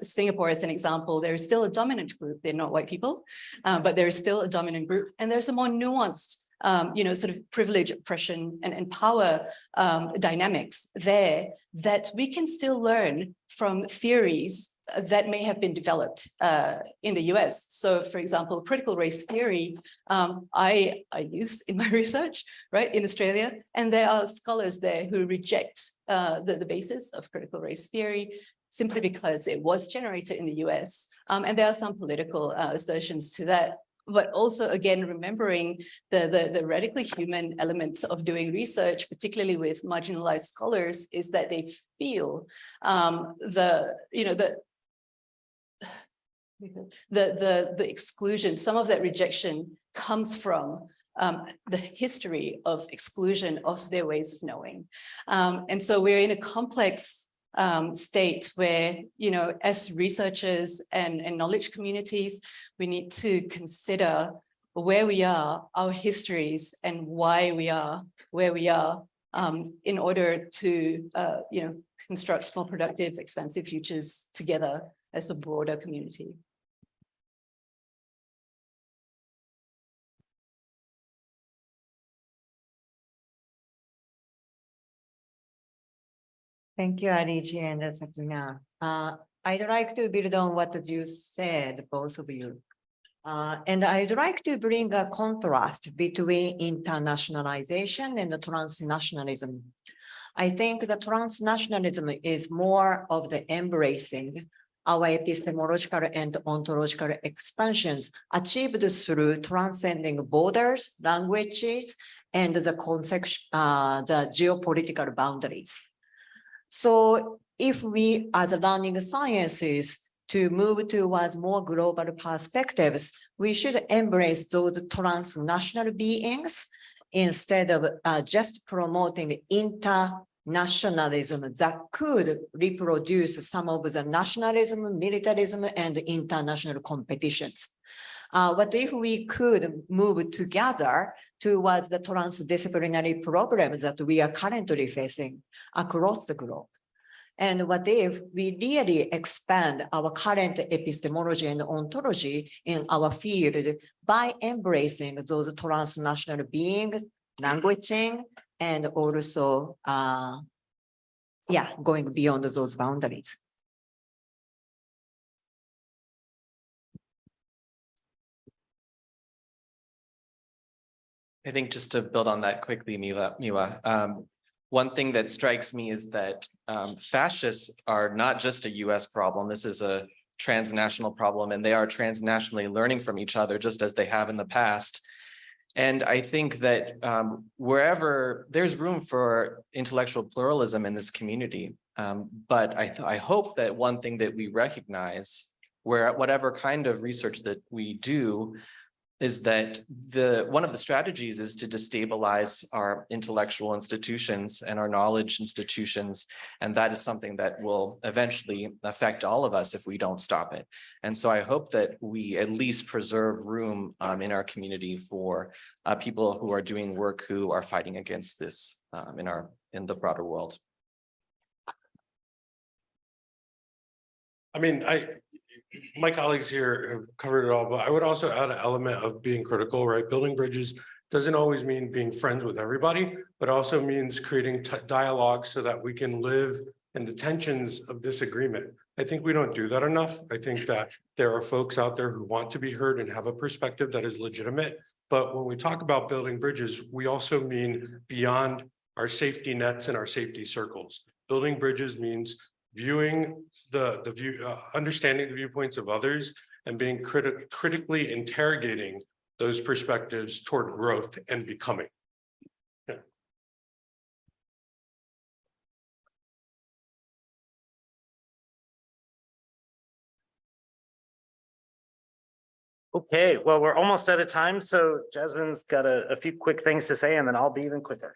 Singapore as an example, there is still a dominant group. They're not white people, but there is still a dominant group, and there's a more nuanced sort of privilege, oppression, and power dynamics there that we can still learn from theories that may have been developed in the US. So, for example, critical race theory, I use in my research, right, in Australia, and there are scholars there who reject the basis of critical race theory simply because it was generated in the US. And there are some political assertions to that. But also, again, remembering the radically human element of doing research, particularly with marginalized scholars, is that they feel the exclusion. Some of that rejection comes from the history of exclusion of their ways of knowing. And so we're in a complex state where, as researchers and knowledge communities, we need to consider where we are, our histories, and why we are where we are, in order to, construct more productive, expansive futures together as a broader community. Thank you, Ariji and Sakina. I'd like to build on what you said, both of you. And I'd like to bring a contrast between internationalization and the transnationalism. I think the transnationalism is more of the embracing our epistemological and ontological expansions achieved through transcending borders, languages, and the geopolitical boundaries. So if we, as learning sciences, to move towards more global perspectives, we should embrace those transnational beings instead of just promoting internationalism that could reproduce some of the nationalism, militarism, and international competitions. What if we could move together towards the transdisciplinary problems that we are currently facing across the globe? And what if we really expand our current epistemology and ontology in our field by embracing those transnational beings, languaging, and also, going beyond those boundaries. I think just to build on that quickly, Miwa, one thing that strikes me is that fascists are not just a US problem. This is a transnational problem, and they are transnationally learning from each other, just as they have in the past. And I think that wherever there's room for intellectual pluralism in this community, but I hope that one thing that we recognize, where whatever kind of research that we do, is that one of the strategies is to destabilize our intellectual institutions and our knowledge institutions. And that is something that will eventually affect all of us if we don't stop it. And so I hope that we at least preserve room in our community for people who are doing work who are fighting against this in the broader world. I mean, my colleagues here have covered it all, but I would also add an element of being critical, right? Building bridges doesn't always mean being friends with everybody, but also means creating dialogue so that we can live in the tensions of disagreement. I think we don't do that enough. I think that there are folks out there who want to be heard and have a perspective that is legitimate. But when we talk about building bridges, we also mean beyond our safety nets and our safety circles. Building bridges means viewing the view, understanding the viewpoints of others, and being critically interrogating those perspectives toward growth and becoming. Yeah. Okay, well, we're almost out of time, so Jasmine's got a few quick things to say, and then I'll be even quicker.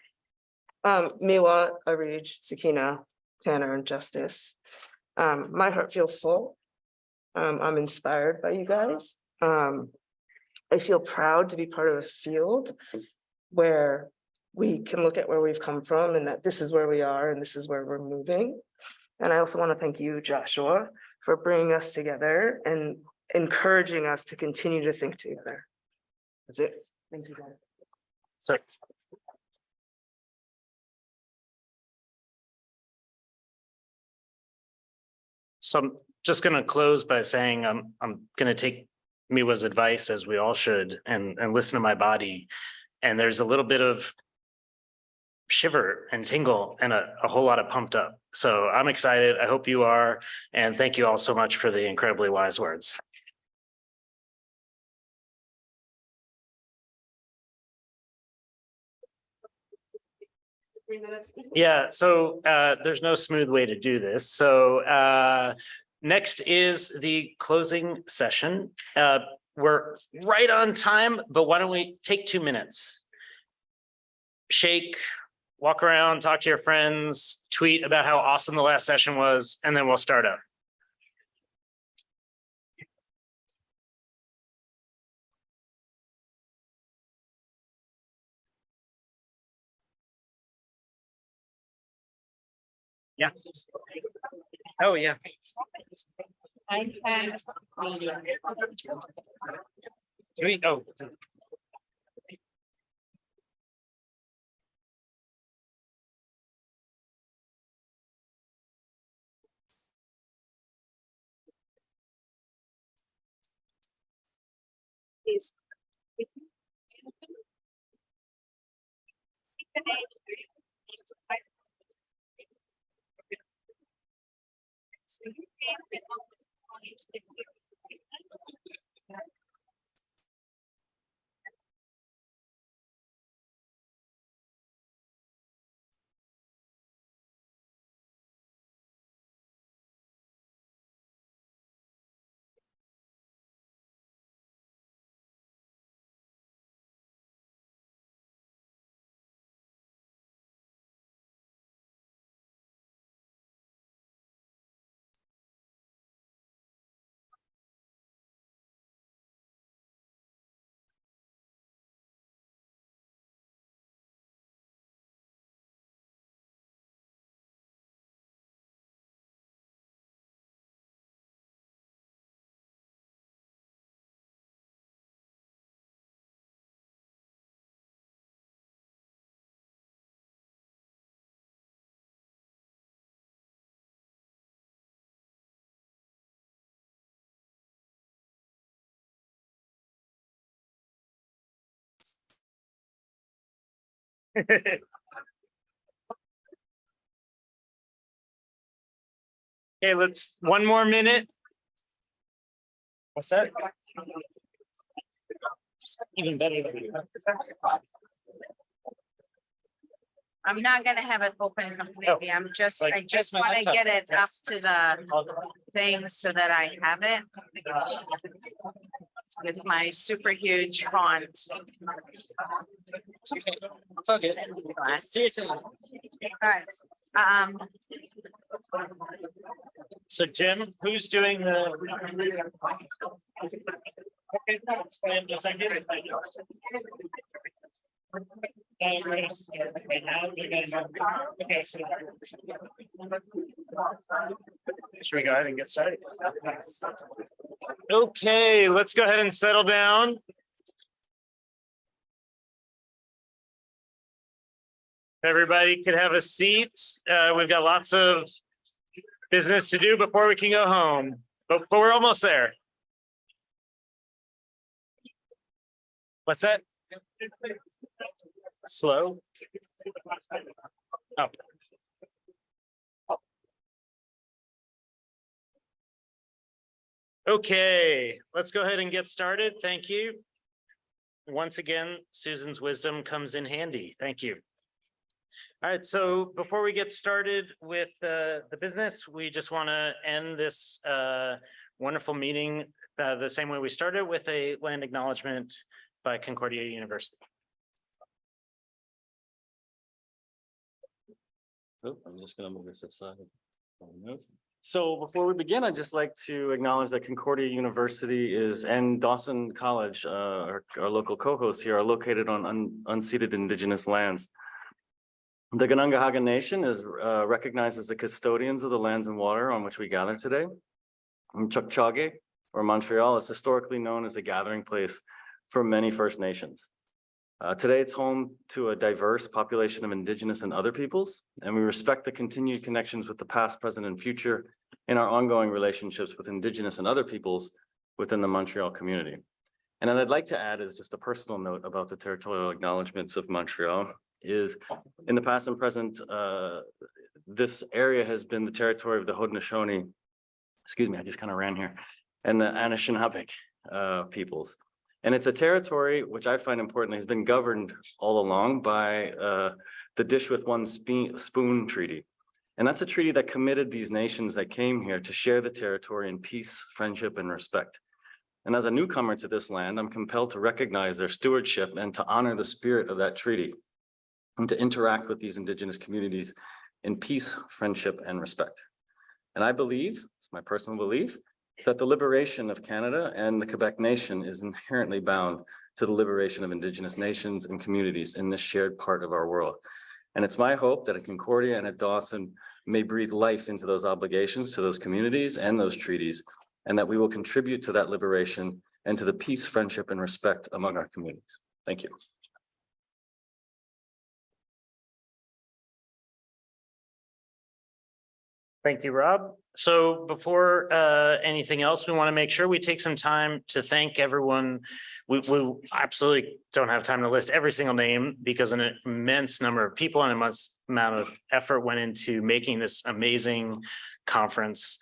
Miwa, Arij, Sakina, Tanner, and Justice. My heart feels full. I'm inspired by you guys. I feel proud to be part of a field where we can look at where we've come from and that this is where we are and this is where we're moving. And I also want to thank you, Joshua, for bringing us together and encouraging us to continue to think together. That's it. Thank you, guys. So I'm just going to close by saying I'm going to take Miwa's advice, as we all should, and listen to my body. And there's a little bit of shiver and tingle and a whole lot of pumped up. So I'm excited. I hope you are. And thank you all so much for the incredibly wise words. Yeah, so there's no smooth way to do this. So next is the closing session. We're right on time, but why don't we take 2 minutes? Shake, walk around, talk to your friends, tweet about how awesome the last session was, and then we'll start up. Yeah. Oh, yeah. Oh. Okay, let's, one more minute. What's that? Even better than you. I'm not gonna have it open completely. I Like, just my wanna laptop. get it up Yes. to the thing so that I have it. With my super huge font. It's okay. It's all good. Seriously. Alright, So Jim, who's doing the? Okay, that's fine. Yes, I get it. I know. Right now, you guys are- okay, so- Should we go ahead and get started? Okay, let's go ahead and settle down. Everybody could have a seat. We've got lots of business to do before we can go home, but we're almost there. What's that? Slow? Oh. Okay, let's go ahead and get started. Thank you. Once again, Susan's wisdom comes in handy. Thank you. All right, so before we get started with the business, we just want to end this wonderful meeting the same way we started, with a land acknowledgement by Concordia University. Oh, I'm just gonna move this aside. So before we begin, I'd just like to acknowledge that Concordia University and Dawson College, our local co-hosts here, are located on unceded indigenous lands. The Ganungahaga Nation is recognized as the custodians of the lands and water on which we gather today. And Chukchage, or Montreal, is historically known as a gathering place for many First Nations. Today, it's home to a diverse population of Indigenous and other peoples, and we respect the continued connections with the past, present, and future in our ongoing relationships with Indigenous and other peoples within the Montreal community. And then I'd like to add, as just a personal note about the territorial acknowledgements of Montreal, is in the past and present, this area has been the territory of the Haudenosaunee, excuse me, I just kind of ran here, and the Anishinaabe peoples. And it's a territory which I find important, has been governed all along by the Dish with One Spoon Treaty. And that's a treaty that committed these nations that came here to share the territory in peace, friendship, and respect. And as a newcomer to this land, I'm compelled to recognize their stewardship and to honor the spirit of that treaty, and to interact with these Indigenous communities in peace, friendship, and respect. And I believe, it's my personal belief, that the liberation of Canada and the Quebec nation is inherently bound to the liberation of Indigenous nations and communities in this shared part of our world. And it's my hope that at Concordia and at Dawson, may breathe life into those obligations to those communities and those treaties, and that we will contribute to that liberation and to the peace, friendship, and respect among our communities. Thank you. Thank you, Rob. So before anything else, we want to make sure we take some time to thank everyone. We absolutely don't have time to list every single name because an immense number of people and immense amount of effort went into making this amazing conference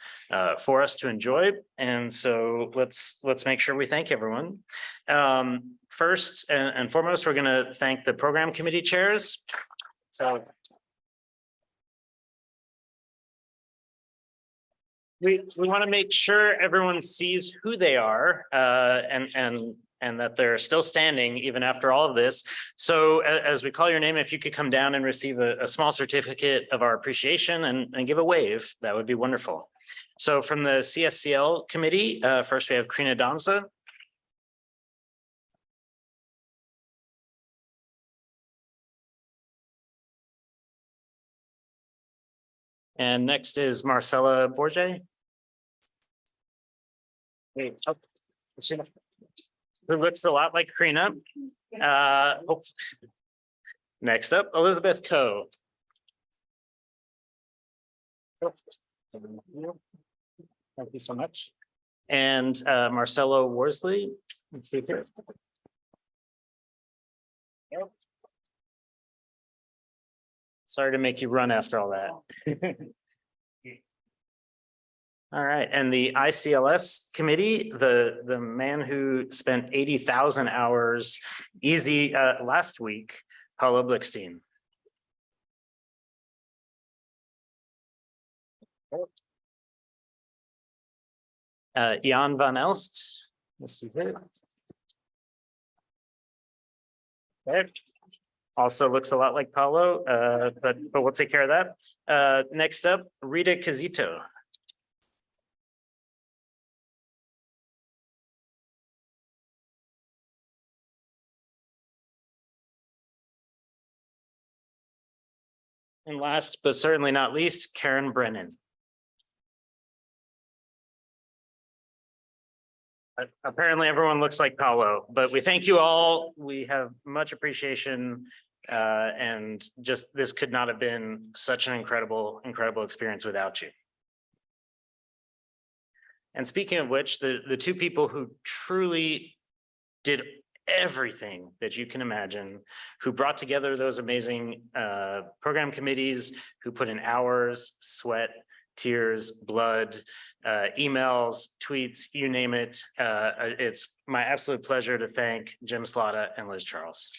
for us to enjoy. And so let's make sure we thank everyone. First and foremost, we're going to thank the program committee chairs. So we want to make sure everyone sees who they are and that they're still standing even after all of this. So as we call your name, if you could come down and receive a small certificate of our appreciation and give a wave, that would be wonderful. So from the CSCL committee, first we have Krina Damsa. And next is Marcella Borge. Wait, oh, who looks a lot like Krina. Next up, Elizabeth Coe. Thank you so much. And Marcelo Worsley. Let's see here. Sorry to make you run after all that. All right, and the ICLS committee, the man who spent 80,000 hours easy last week, Paula Blickstein. Jan van Elst. Let's see here. Okay. Also looks a lot like Paulo, but we'll take care of that. Next up, Rita Casito. And last, but certainly not least, Karen Brennan. Apparently everyone looks like Paulo, but we thank you all. We have much appreciation and just this could not have been such an incredible experience without you. And speaking of which, the two people who truly did everything that you can imagine, who brought together those amazing program committees, who put in hours, sweat, tears, blood, emails, tweets, you name it. It's my absolute pleasure to thank Jim Slaughter and Liz Charles.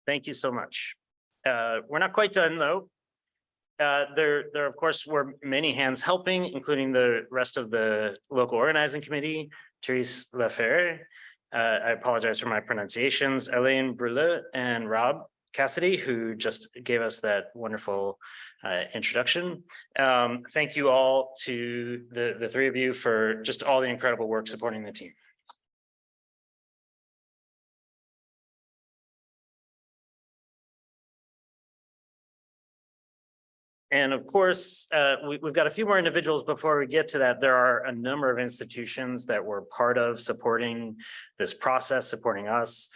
Thank you so much. We're not quite done though. There of course were many hands helping, including the rest of the local organizing committee, Therese Laferre. I apologize for my pronunciations, Elaine Brule and Rob Cassidy, who just gave us that wonderful introduction. Thank you all to the three of you for just all the incredible work supporting the team. And of course, we've got a few more individuals before we get to that. There are a number of institutions that were part of supporting this process, supporting us.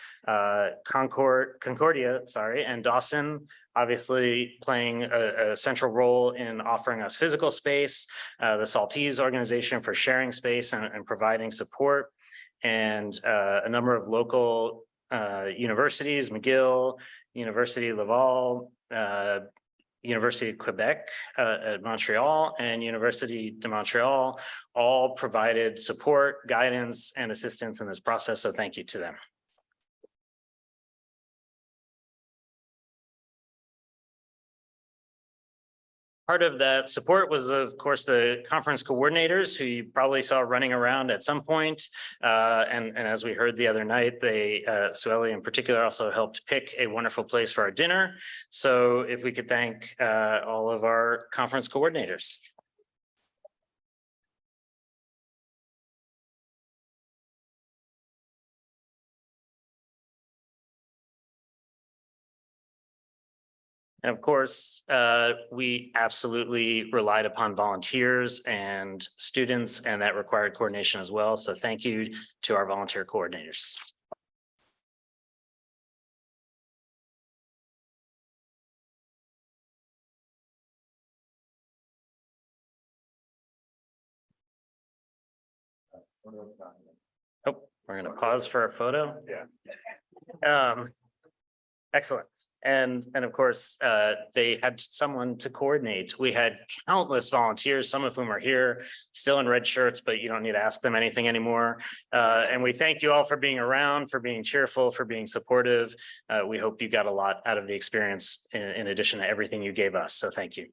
Concordia, and Dawson, obviously playing a central role in offering us physical space. The Saltese organization for sharing space and providing support. And a number of local universities, McGill, University Laval, University of Quebec at Montreal and University de Montreal all provided support, guidance, and assistance in this process. So thank you to them. Part of that support was, of course, the conference coordinators who you probably saw running around at some point. And as we heard the other night, Sueli in particular also helped pick a wonderful place for our dinner. So if we could thank all of our conference coordinators. And of course, we absolutely relied upon volunteers and students, and that required coordination as well. So thank you to our volunteer coordinators. Oh, we're going to pause for a photo. Yeah. Excellent. And of course, they had someone to coordinate. We had countless volunteers, some of whom are here still in red shirts, but you don't need to ask them anything anymore. And we thank you all for being around, for being cheerful, for being supportive. We hope you got a lot out of the experience in addition to everything you gave us. So thank you.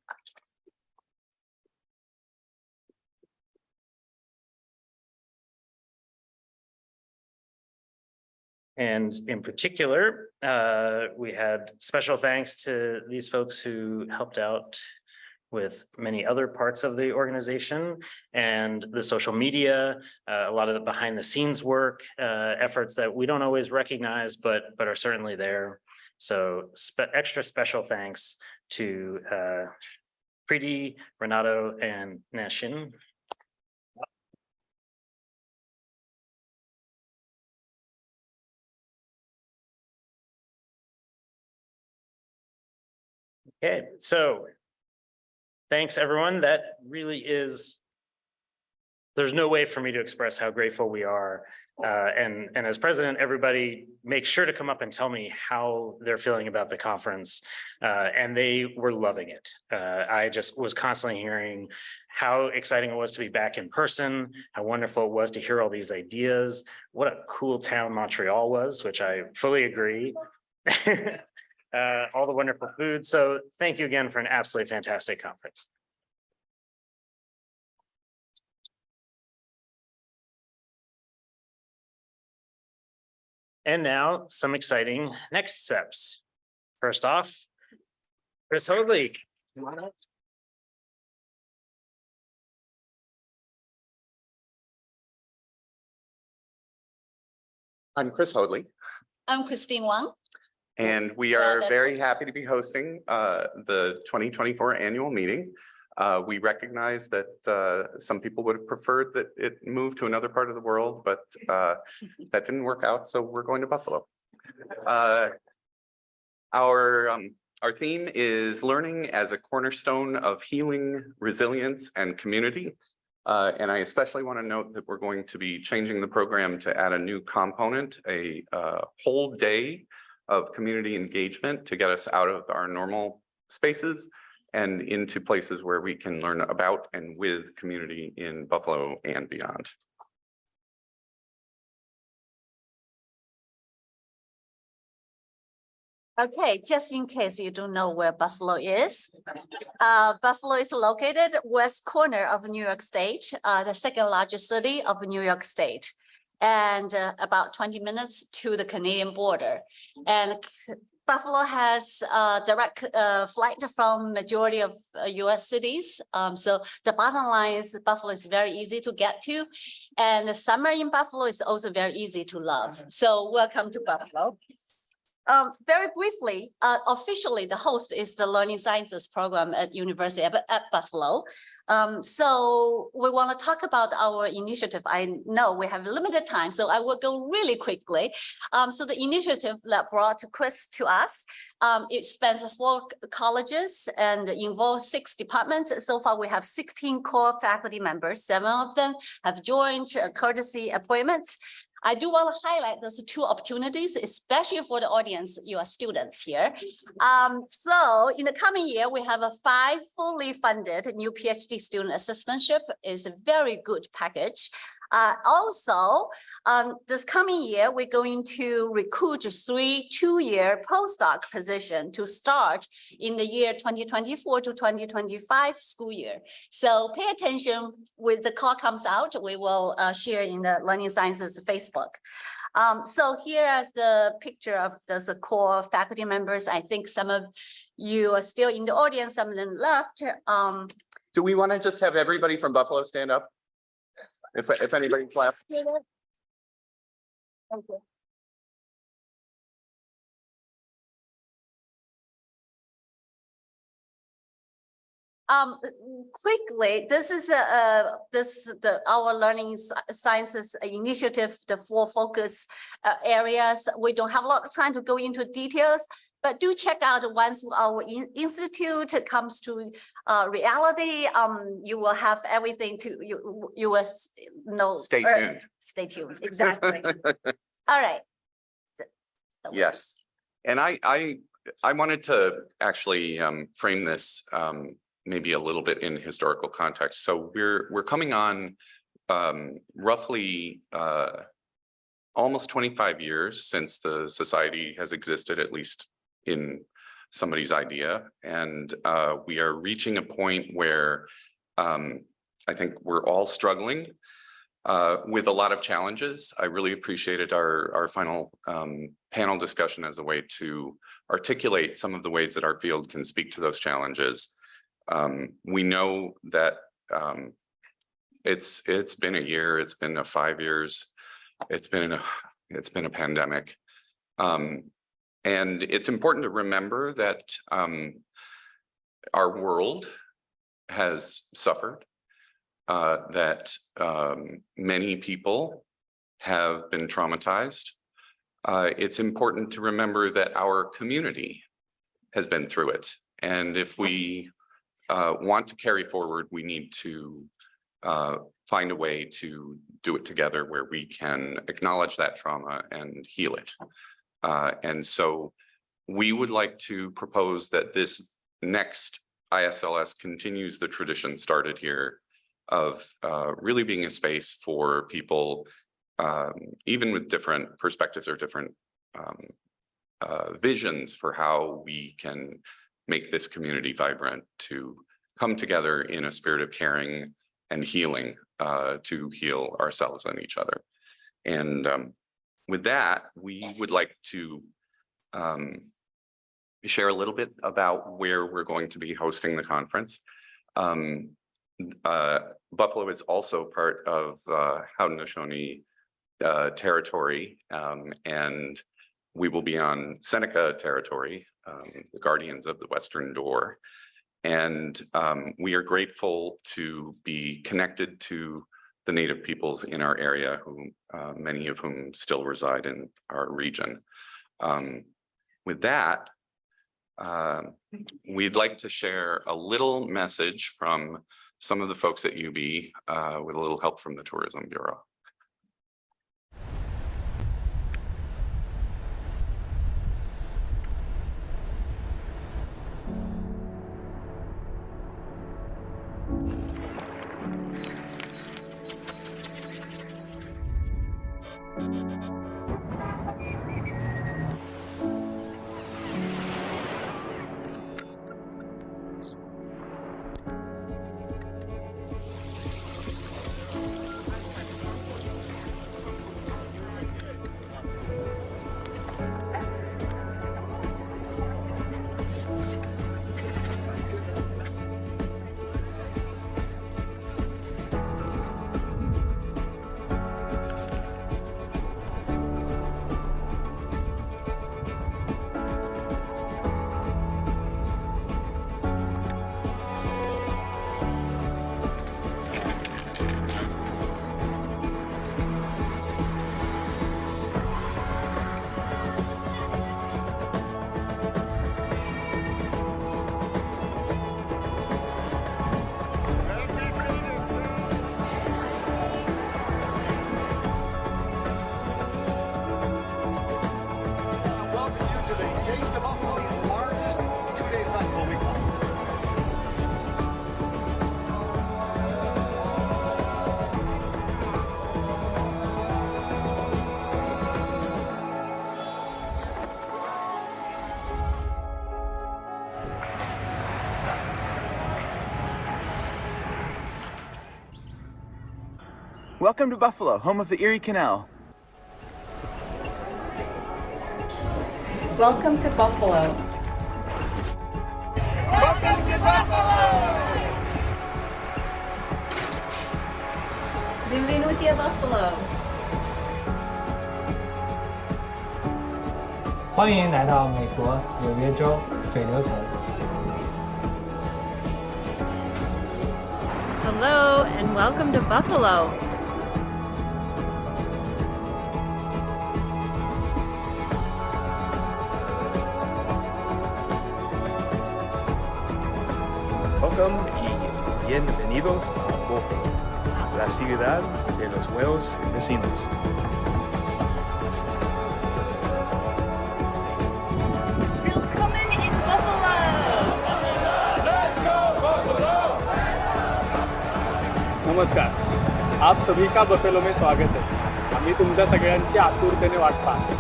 And in particular, we had special thanks to these folks who helped out with many other parts of the organization and the social media, a lot of the behind the scenes work, efforts that we don't always recognize, but are certainly there. So extra special thanks to Preeti, Renato, and Nashin. Okay, so thanks everyone. That really is, there's no way for me to express how grateful we are. And as president, everybody make sure to come up and tell me how they're feeling about the conference. And they were loving it. I just was constantly hearing how exciting it was to be back in person, how wonderful it was to hear all these ideas, what a cool town Montreal was, which I fully agree. All the wonderful food. So thank you again for an absolutely fantastic conference. And now some exciting next steps. First off, Chris Hoadley. Come on up. I'm Chris Hoadley, I'm Christine Wang. and we are very happy to be hosting the 2024 annual meeting. We recognize that some people would have preferred that it moved to another part of the world, but that didn't work out, so we're going to Buffalo. Our theme is learning as a cornerstone of healing, resilience, and community. And I especially want to note that we're going to be changing the program to add a new component, a whole day of community engagement to get us out of our normal spaces and into places where we can learn about and with community in Buffalo and beyond. Okay, just in case you don't know where Buffalo is. Buffalo is located west corner of New York State, the second largest city of New York State, and about 20 minutes to the Canadian border. And Buffalo has a direct flight from majority of US cities. So the bottom line is Buffalo is very easy to get to. And the summer in Buffalo is also very easy to love. So welcome to Buffalo. Very briefly, officially, the host is the Learning Sciences program at University at Buffalo. So we want to talk about our initiative. I know we have limited time, so I will go really quickly. So the initiative that brought Chris to us, it spans 4 colleges and involves 6 departments. So far, we have 16 core faculty members. 7 of them have joined courtesy appointments. I do want to highlight those 2 opportunities, especially for the audience, you are students here. So in the coming year, we have a 5 fully funded new PhD student assistantship. Is a very good package. Also, this coming year, we're going to recruit 3 two-year postdoc position to start in the year 2024 to 2025 school year. So pay attention when the call comes out, we will share in the Learning Sciences Facebook. So here is the picture of the core faculty members. I think some of you are still in the audience, some of them left. Do we want to just have everybody from Buffalo stand up? If anybody's left. Okay. Quickly, this is our learning sciences initiative, the 4 focus areas. We don't have a lot of time to go into details, but do check out once our institute comes to reality. You will have everything to you will know. Stay tuned. Stay tuned. Exactly. All right. Yes, and I wanted to actually frame this maybe a little bit in historical context. So we're coming on roughly almost 25 years since the society has existed, at least in somebody's idea, and we are reaching a point where I think we're all struggling with a lot of challenges. I really appreciated our final panel discussion as a way to articulate some of the ways that our field can speak to those challenges. We know that it's been a year, it's been 5 years, it's been a pandemic. And it's important to remember that our world has suffered, that many people have been traumatized. It's important to remember that our community has been through it. And if we want to carry forward, we need to find a way to do it together where we can acknowledge that trauma and heal it. And so we would like to propose that this next ISLS continues the tradition started here of really being a space for people, even with different perspectives or different visions for how we can make this community vibrant, to come together in a spirit of caring and healing, to heal ourselves and each other. And with that, we would like to share a little bit about where we're going to be hosting the conference. Buffalo is also part of Haudenosaunee territory, and we will be on Seneca territory, the guardians of the Western Door. And we are grateful to be connected to the Native peoples in our area, who many of whom still reside in our region. With that, we'd like to share a little message from some of the folks at UB with a little help from the Tourism Bureau. Welcome to Buffalo, home of the Erie Canal. Welcome to Buffalo. Welcome to Buffalo! Benvenuti a Buffalo. 欢迎来到美国纽约州水牛城。Hello and welcome to Buffalo. Welcome y bienvenidos a Buffalo, la ciudad de los buenos vecinos. Willkommen in Buffalo. Let's go Buffalo! नमस्कार, आप सभी का buffalo में स्वागत है. आम्ही तुमच्या सगळ्यांची आतुरतेने वाट पाहतो.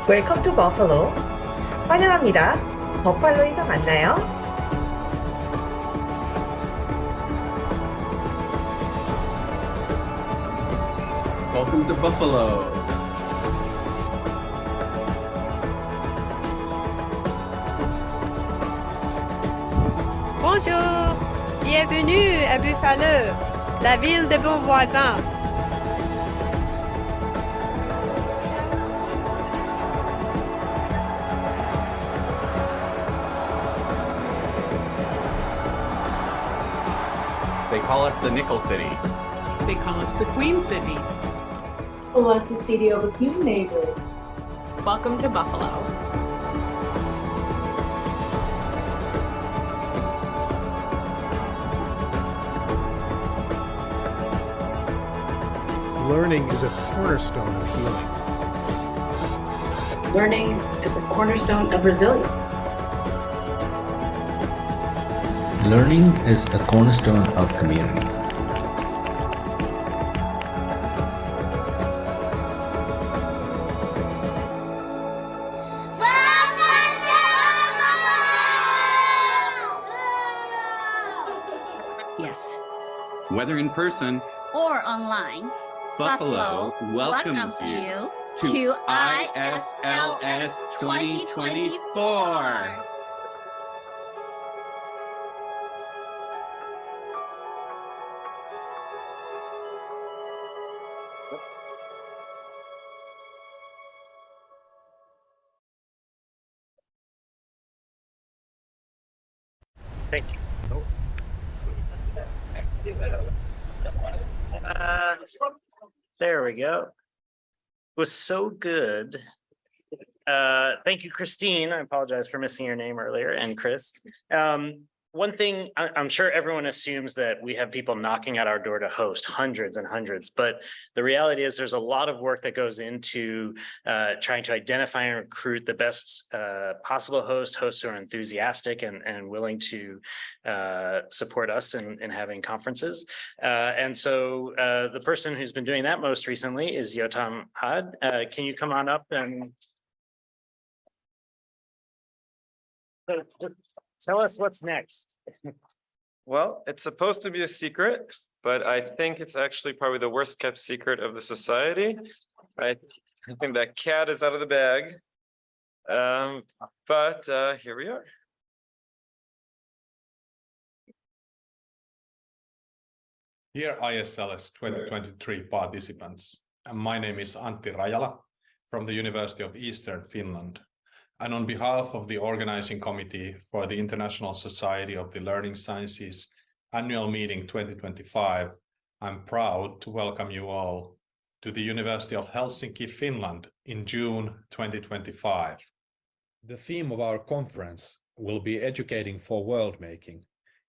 Welcome to Buffalo. 환영합니다. 버팔로에서 만나요. Welcome to Buffalo. Bonjour, bienvenue à Buffalo, la ville de bons voisins. They call us the Nickel City. They call us the Queen City. Call us the city of a good neighbor. Welcome to Buffalo. Learning is a cornerstone of healing. Learning is a cornerstone of resilience. Learning is a cornerstone of community. Yes. Whether in person, Or online. Buffalo welcomes you to ISLS 2024. Thank you. There we go. It was so good. Thank you, Christine. I apologize for missing your name earlier, and Chris. One thing, I'm sure everyone assumes that we have people knocking at our door to host hundreds and hundreds, but the reality is there's a lot of work that goes into trying to identify and recruit the best possible hosts who are enthusiastic and willing to support us in having conferences. And so the person who's been doing that most recently is Yotam Had. Can you come on up and tell us what's next? Well, it's supposed to be a secret, but I think it's actually probably the worst kept secret of the society. I think that cat is out of the bag. But here we are. Dear ISLS 2023 participants, my name is Antti Rajala from the University of Eastern Finland. And on behalf of the organizing committee for the International Society of the Learning Sciences annual meeting 2025, I'm proud to welcome you all to the University of Helsinki, Finland in June 2025. The theme of our conference will be Educating for World Making,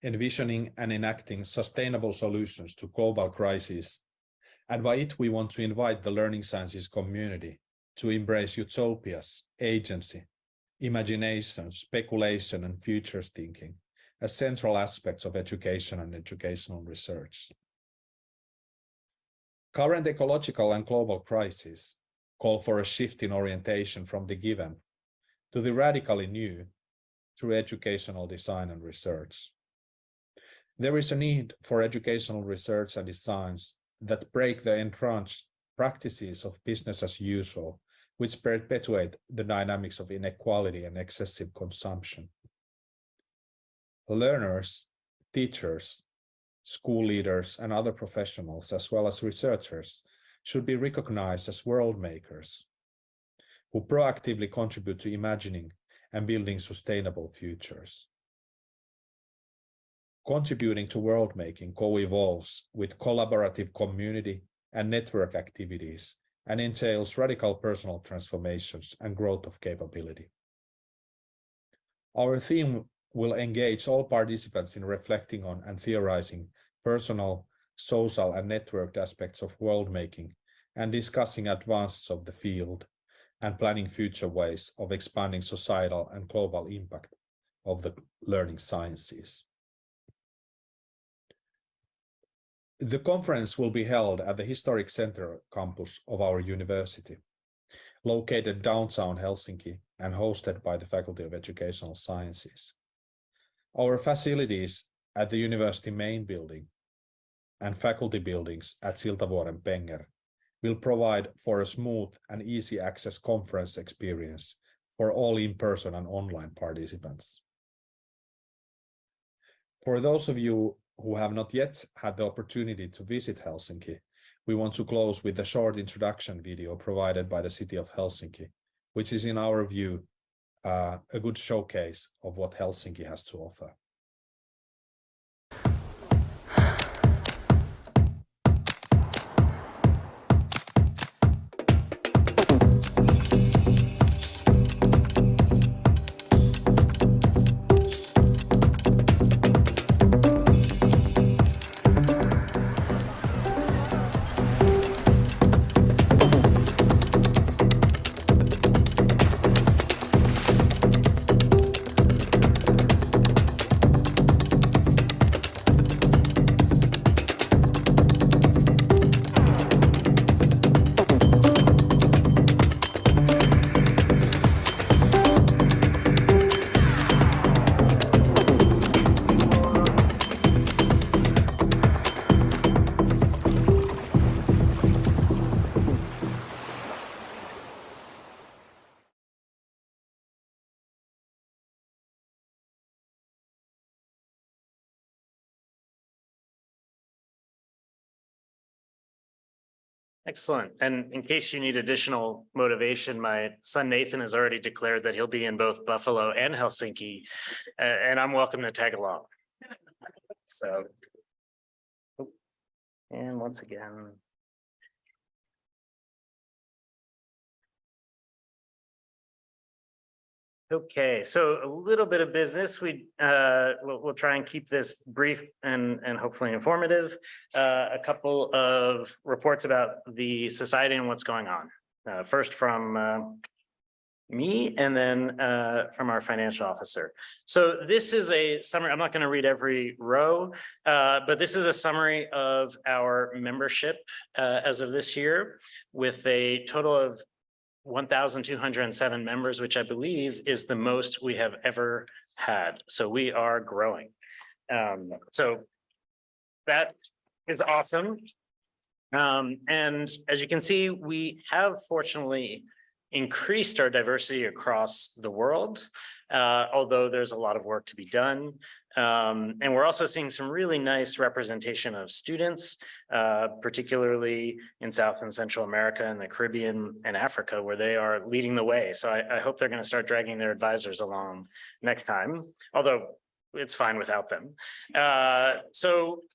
envisioning and enacting sustainable solutions to global crises. And by it, we want to invite the learning sciences community to embrace utopias, agency, imagination, speculation, and futures thinking as central aspects of education and educational research. Current ecological and global crises call for a shift in orientation from the given to the radically new through educational design and research. There is a need for educational research and designs that break the entrenched practices of business as usual, which perpetuate the dynamics of inequality and excessive consumption. Learners, teachers, school leaders, and other professionals, as well as researchers, should be recognized as world makers who proactively contribute to imagining and building sustainable futures. Contributing to world making co-evolves with collaborative community and network activities and entails radical personal transformations and growth of capability. Our theme will engage all participants in reflecting on and theorizing personal, social, and networked aspects of world making and discussing advances of the field and planning future ways of expanding societal and global impact of the learning sciences. The conference will be held at the historic center campus of our university, located downtown Helsinki and hosted by the Faculty of Educational Sciences. Our facilities at the university main building and faculty buildings at Siltavuoren Penger will provide for a smooth and easy access conference experience for all in-person and online participants. For those of you who have not yet had the opportunity to visit Helsinki, we want to close with a short introduction video provided by the city of Helsinki, which is in our view a good showcase of what Helsinki has to offer. Excellent. And in case you need additional motivation, my son Nathan has already declared that he'll be in both Buffalo and Helsinki, and I'm welcome to tag along. So, and once again. Okay, so a little bit of business. We'll try and keep this brief and hopefully informative. A couple of reports about the society and what's going on. First from me and then from our financial officer. So this is a summary. I'm not going to read every row, but this is a summary of our membership as of this year, with a total of 1,207 members, which I believe is the most we have ever had. So we are growing. So that is awesome. And as you can see, we have fortunately increased our diversity across the world, although there's a lot of work to be done. And we're also seeing some really nice representation of students, particularly in South and Central America and the Caribbean and Africa, where they are leading the way. So I hope they're going to start dragging their advisors along next time, although it's fine without them.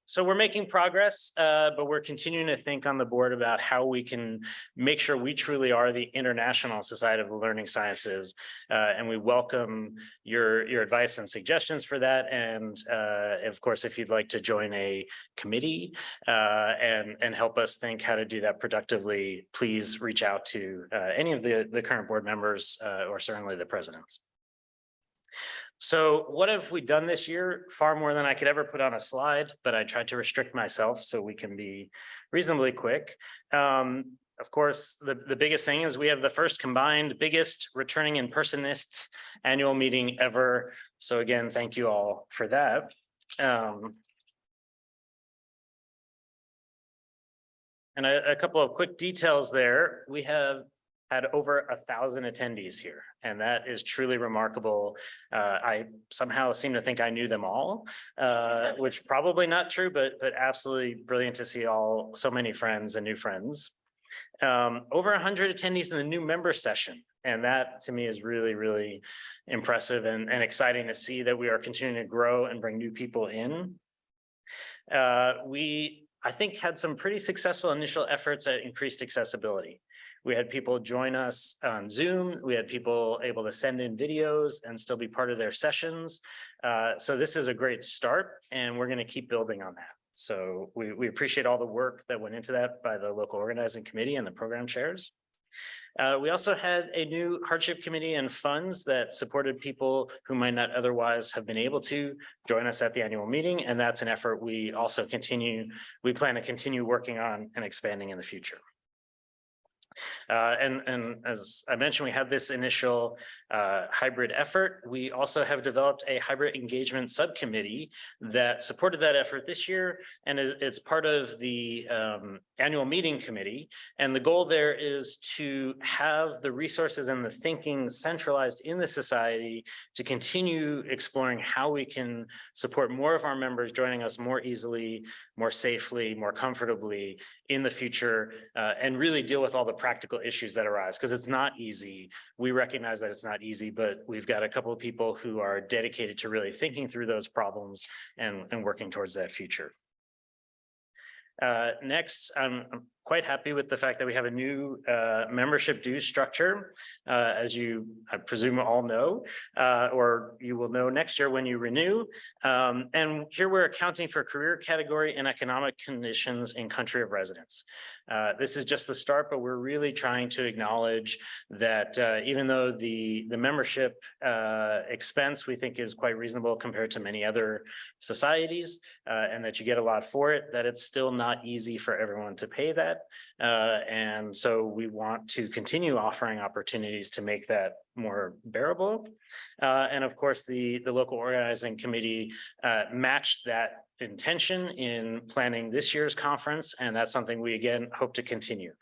So we're making progress, but we're continuing to think on the board about how we can make sure we truly are the International Society of the Learning Sciences. And we welcome your advice and suggestions for that. And of course, if you'd like to join a committee and help us think how to do that productively, please reach out to any of the current board members or certainly the presidents. So what have we done this year? Far more than I could ever put on a slide, but I tried to restrict myself so we can be reasonably quick. Of course, the biggest thing is we have the first combined biggest returning in-personist annual meeting ever. So again, thank you all for that. And a couple of quick details there. We have had over 1,000 attendees here, and that is truly remarkable. I somehow seem to think I knew them all, which probably not true, but absolutely brilliant to see so many friends and new friends. Over 100 attendees in the new member session. And that to me is really, really impressive and exciting to see that we are continuing to grow and bring new people in. We, I think, had some pretty successful initial efforts at increased accessibility. We had people join us on Zoom. We had people able to send in videos and still be part of their sessions. So this is a great start, and we're going to keep building on that. So we appreciate all the work that went into that by the local organizing committee and the program chairs. We also had a new hardship committee and funds that supported people who might not otherwise have been able to join us at the annual meeting. And that's an effort we plan to continue working on and expanding in the future. And as I mentioned, we have this initial hybrid effort. We also have developed a hybrid engagement subcommittee that supported that effort this year, and it's part of the annual meeting committee. And the goal there is to have the resources and the thinking centralized in the society to continue exploring how we can support more of our members joining us more easily, more safely, more comfortably in the future, and really deal with all the practical issues that arise, because it's not easy. We recognize that it's not easy, but we've got a couple of people who are dedicated to really thinking through those problems and working towards that future. Next, I'm quite happy with the fact that we have a new membership dues structure, as you, I presume, all know, or you will know next year when you renew. And here we're accounting for career category and economic conditions in country of residence. This is just the start, but we're really trying to acknowledge that even though the membership expense we think is quite reasonable compared to many other societies, and that you get a lot for it, that it's still not easy for everyone to pay that. And so we want to continue offering opportunities to make that more bearable. And of course, the local organizing committee matched that intention in planning this year's conference, and that's something we again hope to continue.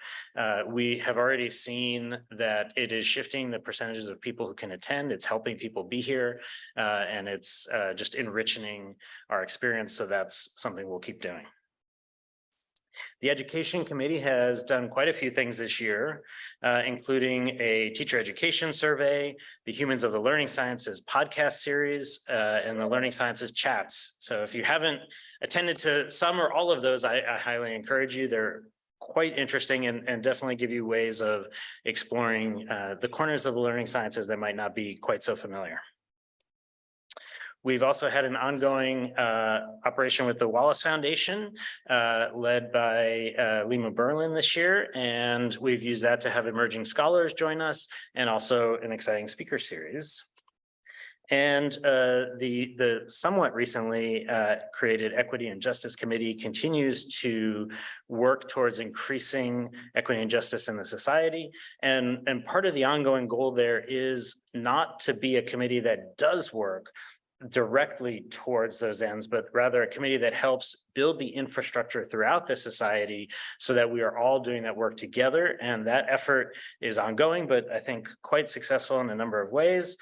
We have already seen that it is shifting the percentages of people who can attend. It's helping people be here, and it's just enriching our experience. So that's something we'll keep doing. The Education Committee has done quite a few things this year, including a teacher education survey, the Humans of the Learning Sciences podcast series, and the Learning Sciences chats. So if you haven't attended to some or all of those, I highly encourage you. They're quite interesting and definitely give you ways of exploring the corners of the learning sciences that might not be quite so familiar. We've also had an ongoing operation with the Wallace Foundation, led by Lima Berlin this year, and we've used that to have emerging scholars join us, and also an exciting speaker series. And the somewhat recently created Equity and Justice Committee continues to work towards increasing equity and justice in the society. And part of the ongoing goal there is not to be a committee that does work directly towards those ends, but rather a committee that helps build the infrastructure throughout the society so that we are all doing that work together. And that effort is ongoing, but I think quite successful in a number of ways,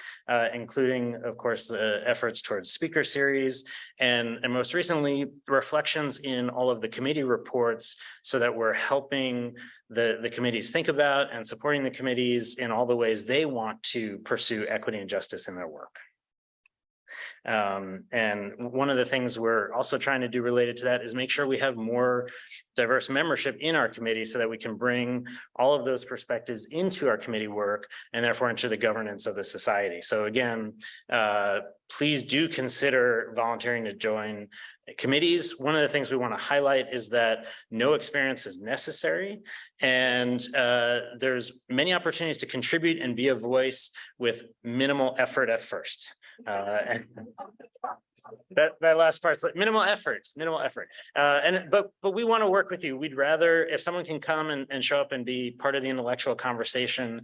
including, of course, the efforts towards speaker series and most recently reflections in all of the committee reports so that we're helping the committees think about and supporting the committees in all the ways they want to pursue equity and justice in their work. And one of the things we're also trying to do related to that is make sure we have more diverse membership in our committee so that we can bring all of those perspectives into our committee work and therefore into the governance of the society. So again, please do consider volunteering to join committees. One of the things we want to highlight is that no experience is necessary, and there's many opportunities to contribute and be a voice with minimal effort at first. And that last part's like minimal effort. But we want to work with you. We'd rather, if someone can come and show up and be part of the intellectual conversation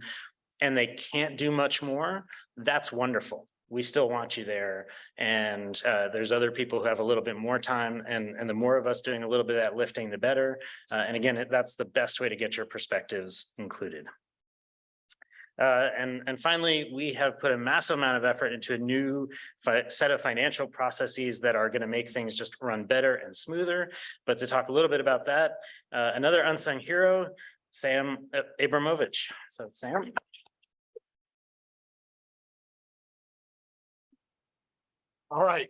and they can't do much more, that's wonderful. we still want you there. And there's other people who have a little bit more time, and the more of us doing a little bit of that lifting, the better. And again, that's the best way to get your perspectives included. And finally, we have put a massive amount of effort into a new set of financial processes that are going to make things just run better and smoother. But to talk a little bit about that, another unsung hero, Sam Abramovich. So Sam. All right,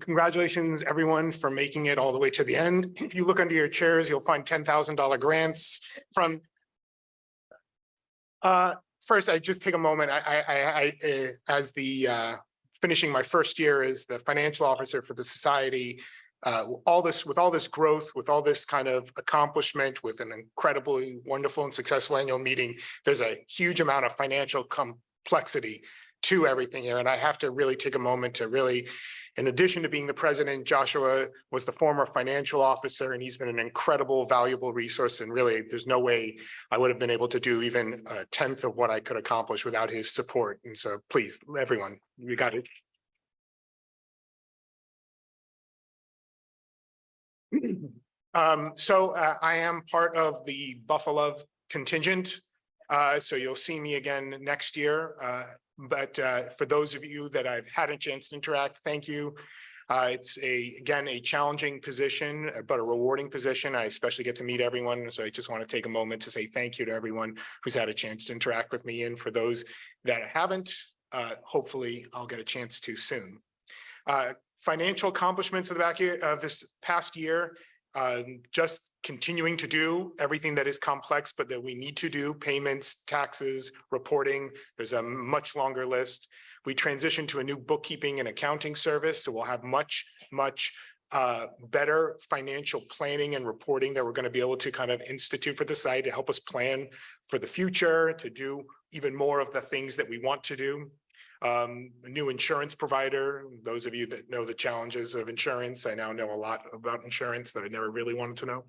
congratulations everyone for making it all the way to the end. If you look under your chairs, you'll find $10,000 grants from. First, I just take a moment. As the finishing my first year as the financial officer for the society, with all this growth, with all this kind of accomplishment, with an incredibly wonderful and successful annual meeting, there's a huge amount of financial complexity to everything here. And I have to really take a moment to really, in addition to being the president, Joshua was the former financial officer, and he's been an incredible, valuable resource. And really, there's no way I would have been able to do even a tenth of what I could accomplish without his support. And so please, everyone, you got it. I am part of the Buffalo contingent. So you'll see me again next year. But for those of you that I've had a chance to interact, thank you. It's again a challenging position, but a rewarding position. I especially get to meet everyone. So I just want to take a moment to say thank you to everyone who's had a chance to interact with me. And for those that haven't, hopefully I'll get a chance to soon. Financial accomplishments of the back of this past year. Just continuing to do everything that is complex, but that we need to do: payments, taxes, reporting. There's a much longer list. We transitioned to a new bookkeeping and accounting service, so we'll have much better financial planning and reporting that we're going to be able to kind of institute for the site to help us plan for the future, to do even more of the things that we want to do. A new insurance provider. Those of you that know the challenges of insurance, I now know a lot about insurance that I never really wanted to know.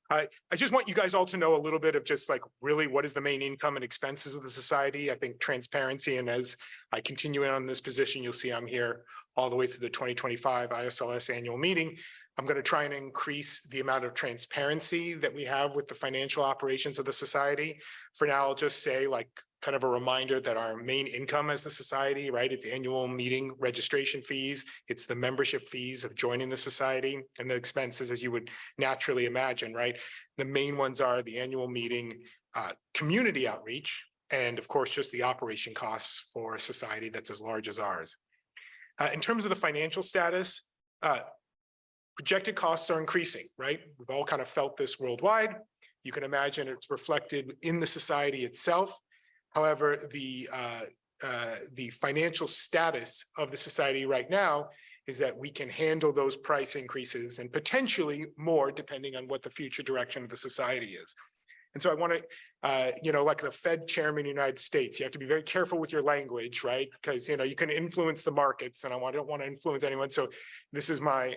I just want you guys all to know a little bit of just like really what is the main income and expenses of the society. I think transparency, and as I continue on this position, you'll see I'm here all the way through the 2025 ISLS annual meeting. I'm going to try and increase the amount of transparency that we have with the financial operations of the society. For now, I'll just say, like, kind of a reminder that our main income as the society, right, at the annual meeting registration fees, it's the membership fees of joining the society, and the expenses, as you would naturally imagine, right? The main ones are the annual meeting, community outreach, and of course, just the operation costs for a society that's as large as ours. In terms of the financial status, projected costs are increasing, right? We've all kind of felt this worldwide. You can imagine it's reflected in the society itself. However, the financial status of the society right now is that we can handle those price increases and potentially more, depending on what the future direction of the society is. And so I want to, like the Fed chairman in the United States, you have to be very careful with your language, right? Because, you can influence the markets, and I don't want to influence anyone. So this is my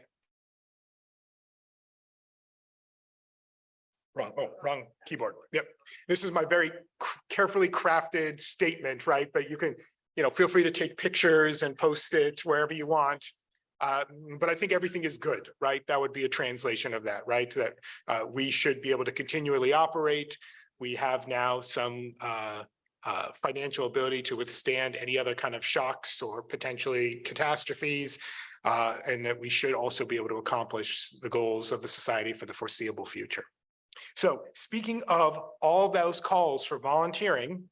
wrong keyboard. Yep. This is my very carefully crafted statement, right? But you can, feel free to take pictures and post it wherever you want. But I think everything is good, right? That would be a translation of that, right? That we should be able to continually operate. We have now some financial ability to withstand any other kind of shocks or potentially catastrophes, and that we should also be able to accomplish the goals of the society for the foreseeable future. So speaking of all those calls for volunteering,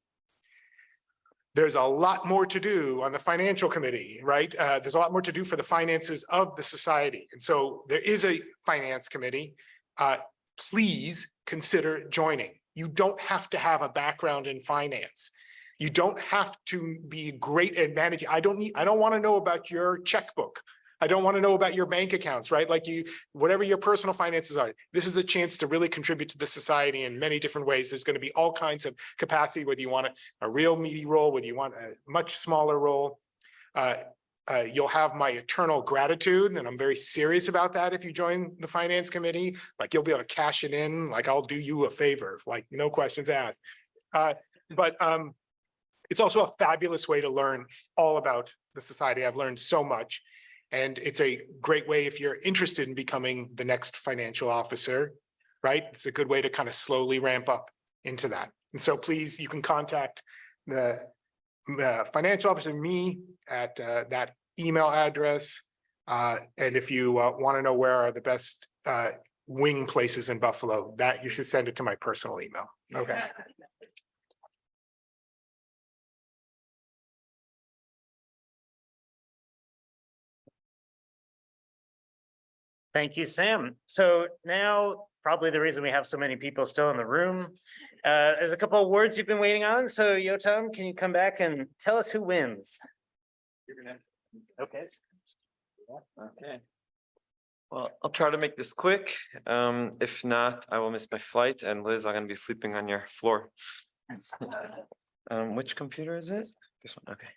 there's a lot more to do on the financial committee, right? There's a lot more to do for the finances of the society. And so there is a finance committee. Please consider joining. You don't have to have a background in finance. You don't have to be great at managing. I don't want to know about your checkbook. I don't want to know about your bank accounts, right? Like whatever your personal finances are, this is a chance to really contribute to the society in many different ways. There's going to be all kinds of capacity, whether you want a real meaty role, whether you want a much smaller role. You'll have my eternal gratitude, and I'm very serious about that. If you join the finance committee, like you'll be able to cash it in, like I'll do you a favor, like no questions asked. But it's also a fabulous way to learn all about the society. I've learned so much. And it's a great way if you're interested in becoming the next financial officer, right? It's a good way to kind of slowly ramp up into that. And so please, you can contact the financial officer, me, at that email address. And if you want to know where are the best wing places in Buffalo, that you should send it to my personal email. Okay. Thank you, Sam. So now probably the reason we have so many people still in the room. There's a couple of words you've been waiting on. So Yotam, can you come back and tell us who wins? Okay. Okay. Well, I'll try to make this quick. If not, I will miss my flight, and Liz, I'm gonna be sleeping on your floor. Which computer is it? This one, okay.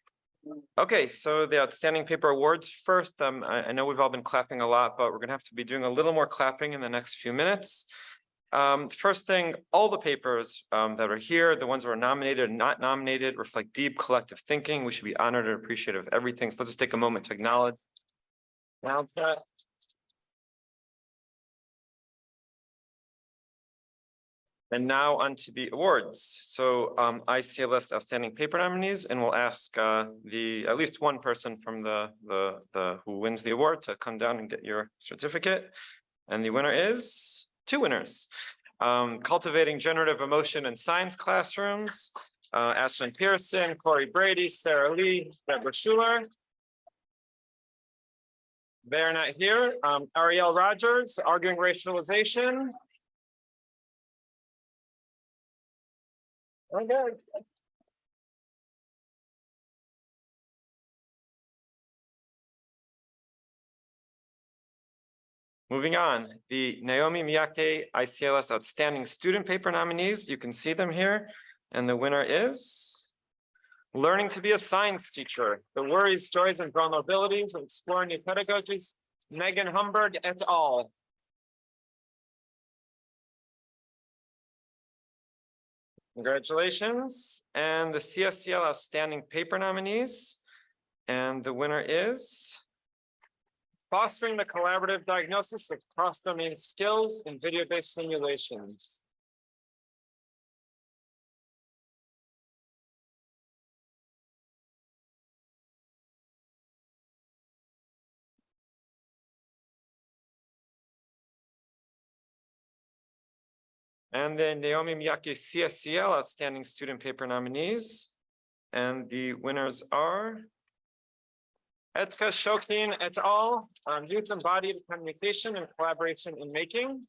Okay, so the outstanding paper awards first. I know we've all been clapping a lot, but we're gonna have to be doing a little more clapping in the next few minutes. First thing, all the papers that are here, the ones that were nominated and not nominated, reflect deep collective thinking. We should be honored and appreciative of everything. So let's just take a moment to acknowledge. Now that. And now onto the awards. So ICLS outstanding paper nominees, and we'll ask at least one person from the who wins the award to come down and get your certificate. And the winner is two winners. Cultivating Generative Emotion in Science Classrooms, Ashlyn Pearson, Corey Brady, Sarah Lee, Deborah Schuler. They're not here. Ariel Rogers, Arguing Racialization. Okay. Moving on, the Naomi Miyake ICLS Outstanding Student Paper nominees, you can see them here. And the winner is Learning to be a Science Teacher, the Worries, Joys, and Vulnerabilities of Exploring New Pedagogies, Megan Humberg et al. Congratulations. And the CSCL Outstanding Paper nominees. And the winner is Fostering the Collaborative Diagnosis of Cross-Domain Skills in Video-Based Simulations. And then Naomi Miyake CSCL Outstanding Student Paper nominees. And the winners are Etka Shokin et al. On Youth Embodied Communication and Collaboration in Making.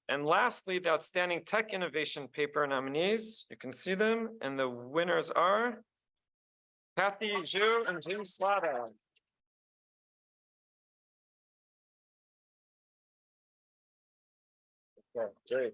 And lastly, the Outstanding Tech Innovation Paper nominees. You can see them, and the winners are Kathy Zhu and Jim Slada. Okay, great.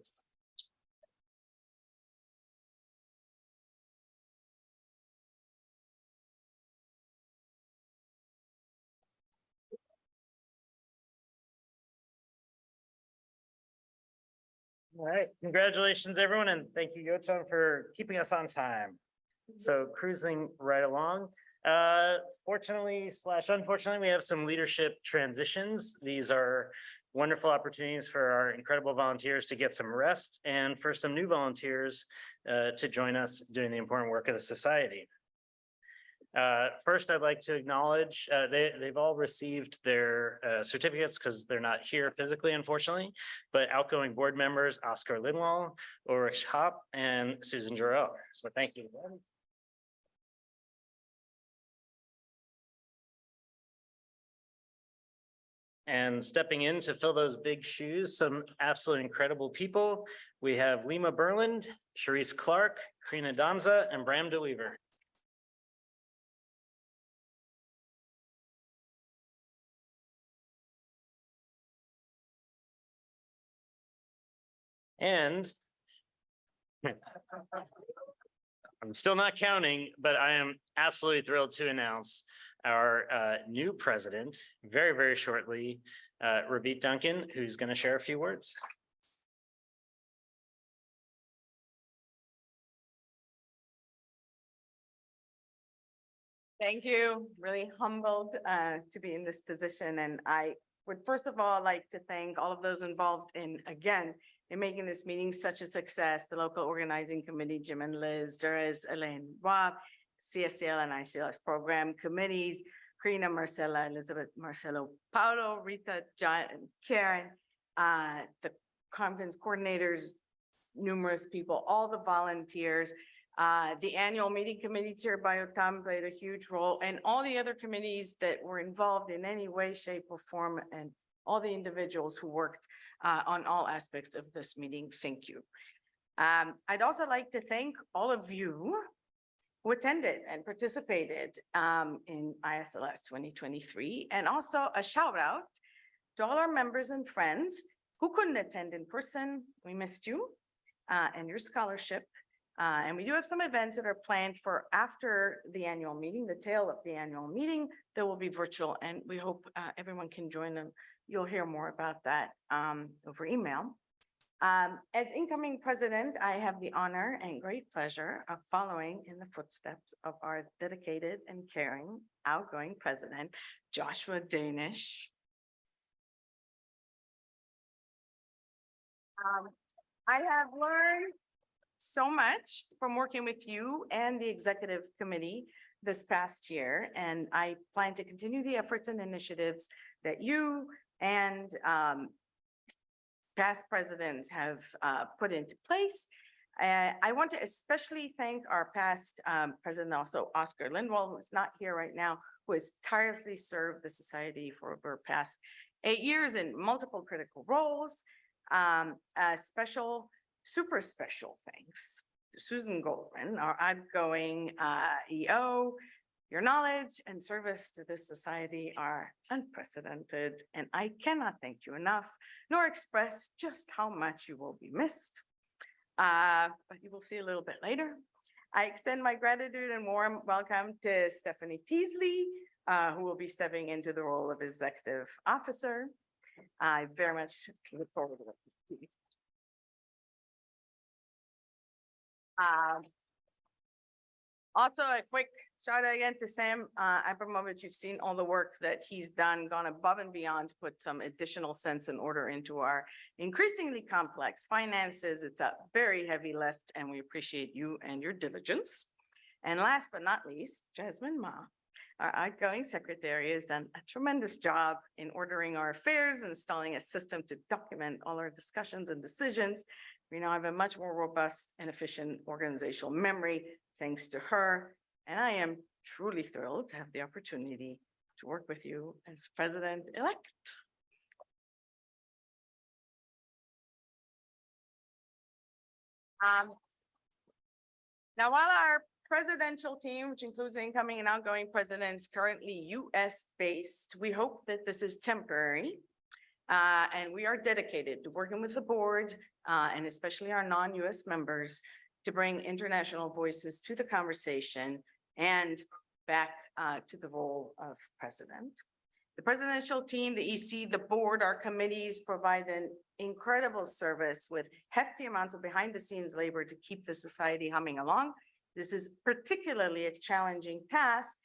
All right, congratulations, everyone, and thank you, Yotam, for keeping us on time. So cruising right along. Fortunately / unfortunately, we have some leadership transitions. These are wonderful opportunities for our incredible volunteers to get some rest and for some new volunteers to join us doing the important work of the society. First, I'd like to acknowledge they've all received their certificates because they're not here physically, unfortunately, but outgoing board members, Oscar Linwall, Ulrich Hopp, and Susan Jarrell. So thank you. And stepping in to fill those big shoes, some absolutely incredible people. We have Lima Berland, Charisse Clark, Karina Damza, and Bram DeWeaver. And I'm still not counting, but I am absolutely thrilled to announce our new president very, very shortly, Ravit Duncan, who's going to share a few words. Thank you. Really humbled to be in this position. And I would first of all like to thank all of those involved in, again, in making this meeting such a success, the local organizing committee, Jim and Liz, Doris, Elaine, Rob, CSCL and ICLS program committees, Karina, Marcela, Elizabeth, Marcelo, Paulo, Rita, John, and Karen, the conference coordinators, numerous people, all the volunteers, the annual meeting committee chaired by Otam played a huge role, and all the other committees that were involved in any way, shape, or form, and all the individuals who worked on all aspects of this meeting. Thank you. I'd also like to thank all of you who attended and participated in ISLS 2023, and also a shout out to all our members and friends who couldn't attend in person. We missed you and your scholarship. And we do have some events that are planned for after the annual meeting, the tail of the annual meeting that will be virtual, and we hope everyone can join them. You'll hear more about that over email. As incoming president, I have the honor and great pleasure of following in the footsteps of our dedicated and caring outgoing president, Joshua Danish. I have learned so much from working with you and the executive committee this past year, and I plan to continue the efforts and initiatives that you and past presidents have put into place. I want to especially thank our past president, also Oscar Lindwall, who is not here right now, who has tirelessly served the society for over past 8 years in multiple critical roles. A special, super special thanks to Susan Goldman, our outgoing EO. Your knowledge and service to this society are unprecedented, and I cannot thank you enough, nor express just how much you will be missed. But you will see a little bit later. I extend my gratitude and warm welcome to Stephanie Teasley, who will be stepping into the role of executive officer. I very much look forward to working with you. Also, a quick shout out again to Sam Abramovich. You've seen all the work that he's done, gone above and beyond to put some additional sense and order into our increasingly complex finances. It's a very heavy lift, and we appreciate you and your diligence. And last but not least, Jasmine Ma, our outgoing secretary, has done a tremendous job in ordering our affairs, installing a system to document all our discussions and decisions. We now have a much more robust and efficient organizational memory thanks to her. And I am truly thrilled to have the opportunity to work with you as president-elect. Now, while our presidential team, which includes incoming and outgoing presidents, currently US-based, we hope that this is temporary. And we are dedicated to working with the board and especially our non-US members to bring international voices to the conversation and back to the role of president. The presidential team, the EC, the board, our committees provide an incredible service with hefty amounts of behind the scenes labor to keep the society humming along. This is particularly a challenging task,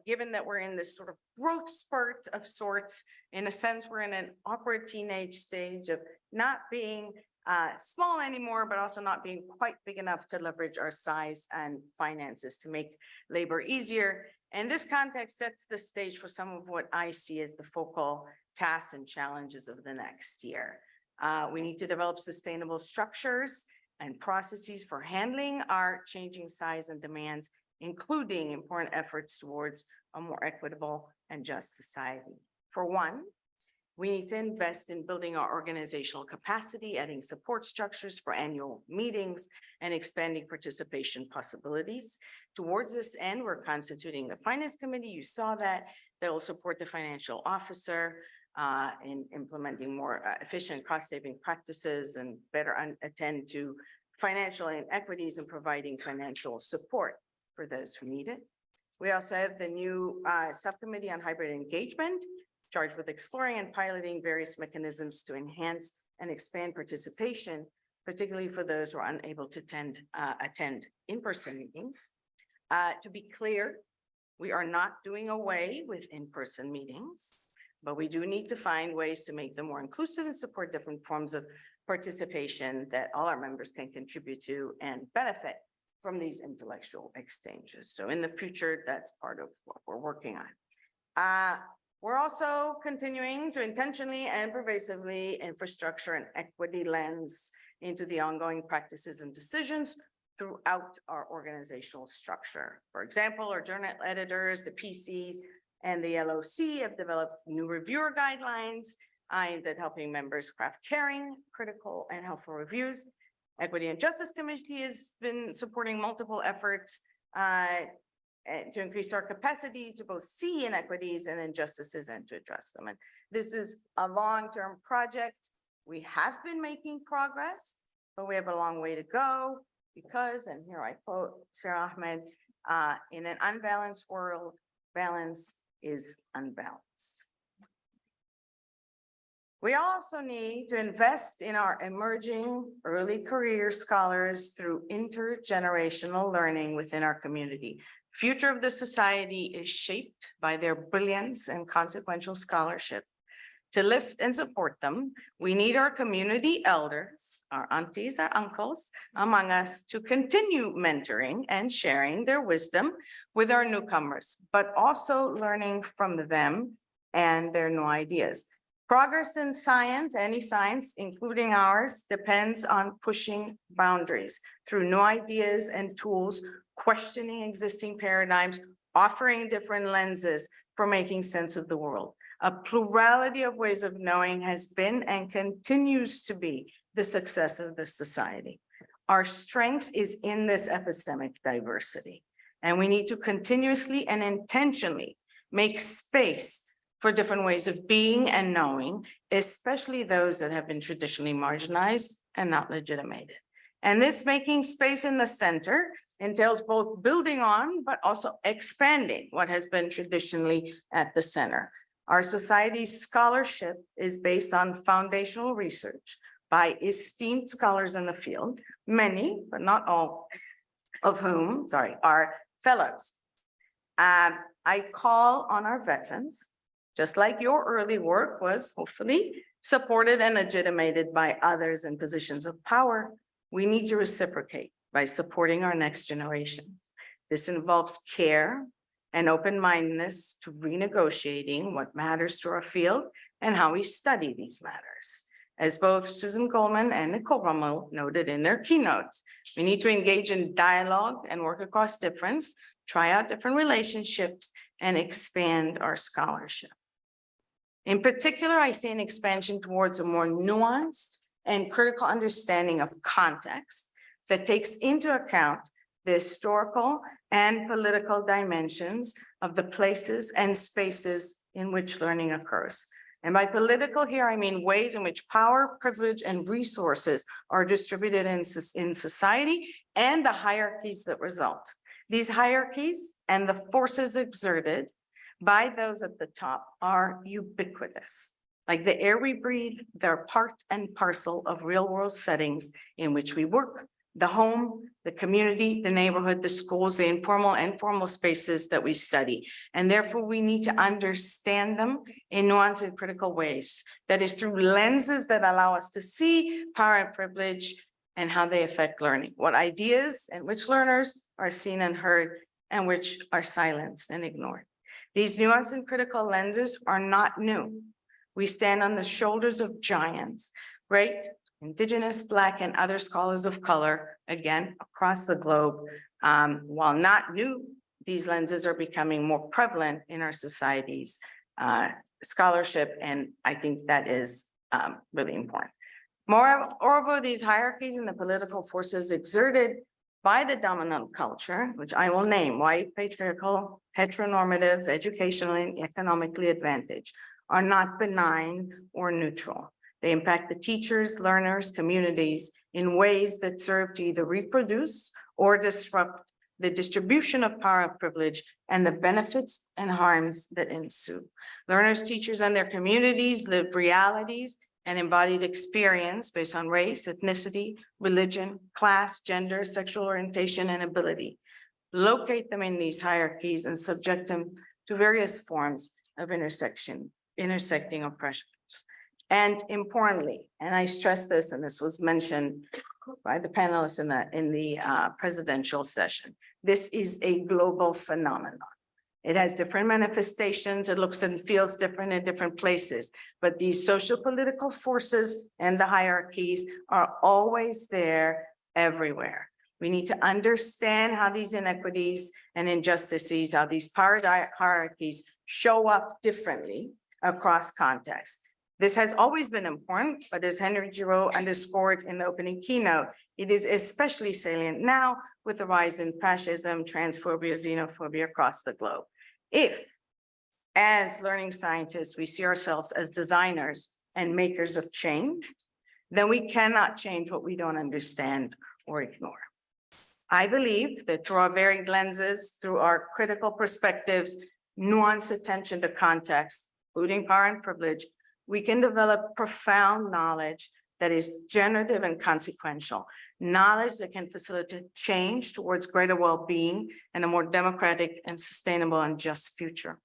given that we're in this sort of growth spurt of sorts. In a sense, we're in an awkward teenage stage of not being small anymore, but also not being quite big enough to leverage our size and finances to make labor easier. And this context sets the stage for some of what I see as the focal tasks and challenges of the next year. We need to develop sustainable structures and processes for handling our changing size and demands, including important efforts towards a more equitable and just society. For one, we need to invest in building our organizational capacity, adding support structures for annual meetings, and expanding participation possibilities. Towards this end, we're constituting the Finance Committee. You saw that will support the financial officer in implementing more efficient cost-saving practices and better attend to financial inequities and providing financial support for those who need it. We also have the new subcommittee on hybrid engagement, charged with exploring and piloting various mechanisms to enhance and expand participation, particularly for those who are unable to attend in-person meetings. To be clear, We are not doing away with in-person meetings, but we do need to find ways to make them more inclusive and support different forms of participation that all our members can contribute to and benefit from these intellectual exchanges. So in the future, that's part of what we're working on. We're also continuing to intentionally and pervasively infrastructure an equity lens into the ongoing practices and decisions throughout our organizational structure. For example, our journal editors, the PCs, and the LOC have developed new reviewer guidelines aimed at helping members craft caring, critical, and helpful reviews. Equity and Justice Committee has been supporting multiple efforts to increase our capacity to both see inequities and injustices and to address them. And this is a long-term project. We have been making progress, but we have a long way to go because, and here I quote Sarah Ahmed, in an unbalanced world, balance is unbalanced. We also need to invest in our emerging early career scholars through intergenerational learning within our community. Future of the society is shaped by their brilliance and consequential scholarship. To lift and support them, we need our community elders, our aunties, our uncles among us to continue mentoring and sharing their wisdom with our newcomers, but also learning from them and their new ideas. Progress in science, any science, including ours, depends on pushing boundaries through new ideas and tools, questioning existing paradigms, offering different lenses for making sense of the world. A plurality of ways of knowing has been and continues to be the success of this society. Our strength is in this epistemic diversity, and we need to continuously and intentionally make space for different ways of being and knowing, especially those that have been traditionally marginalized and not legitimated. And this making space in the center entails both building on, but also expanding what has been traditionally at the center. Our society's scholarship is based on foundational research by esteemed scholars in the field, many, but not all of whom, are fellows. I call on our veterans, just like your early work was hopefully supported and legitimated by others in positions of power, we need to reciprocate by supporting our next generation. This involves care and open-mindedness to renegotiating what matters to our field and how we study these matters. As both Susan Coleman and Nicole Rummel noted in their keynotes, we need to engage in dialogue and work across difference, try out different relationships, and expand our scholarship. In particular, I see an expansion towards a more nuanced and critical understanding of context that takes into account the historical and political dimensions of the places and spaces in which learning occurs. And by political here, I mean ways in which power, privilege, and resources are distributed in society and the hierarchies that result. These hierarchies and the forces exerted by those at the top are ubiquitous. Like the air we breathe, they're part and parcel of real world settings in which we work, the home, the community, the neighborhood, the schools, the informal and formal spaces that we study. And therefore we need to understand them in nuanced and critical ways. That is through lenses that allow us to see power and privilege and how they affect learning. What ideas and which learners are seen and heard and which are silenced and ignored. These nuanced and critical lenses are not new. We stand on the shoulders of giants, great Indigenous, Black, and other scholars of color, again, across the globe. While not new, these lenses are becoming more prevalent in our society's scholarship, and I think that is really important. Moreover, these hierarchies and the political forces exerted by the dominant culture, which I will name white, patriarchal, heteronormative, educationally and economically advantaged, are not benign or neutral. They impact the teachers, learners, communities in ways that serve to either reproduce or disrupt the distribution of power and privilege and the benefits and harms that ensue. Learners, teachers, and their communities live realities and embodied experience based on race, ethnicity, religion, class, gender, sexual orientation, and ability. locate them in these hierarchies and subject them to various forms of intersecting oppressions. And importantly, and I stress this, and this was mentioned by the panelists in the presidential session, this is a global phenomenon. It has different manifestations. It looks and feels different in different places, but these social political forces and the hierarchies are always there everywhere. We need to understand how these inequities and injustices, how these power hierarchies show up differently across contexts. This has always been important, but as Henry Giroux underscored in the opening keynote, it is especially salient now with the rise in fascism, transphobia, xenophobia across the globe. If, as learning scientists, we see ourselves as designers and makers of change, then we cannot change what we don't understand or ignore. I believe that through our varied lenses, through our critical perspectives, nuanced attention to context, including power and privilege, we can develop profound knowledge that is generative and consequential, knowledge that can facilitate change towards greater well-being and a more democratic and sustainable and just future.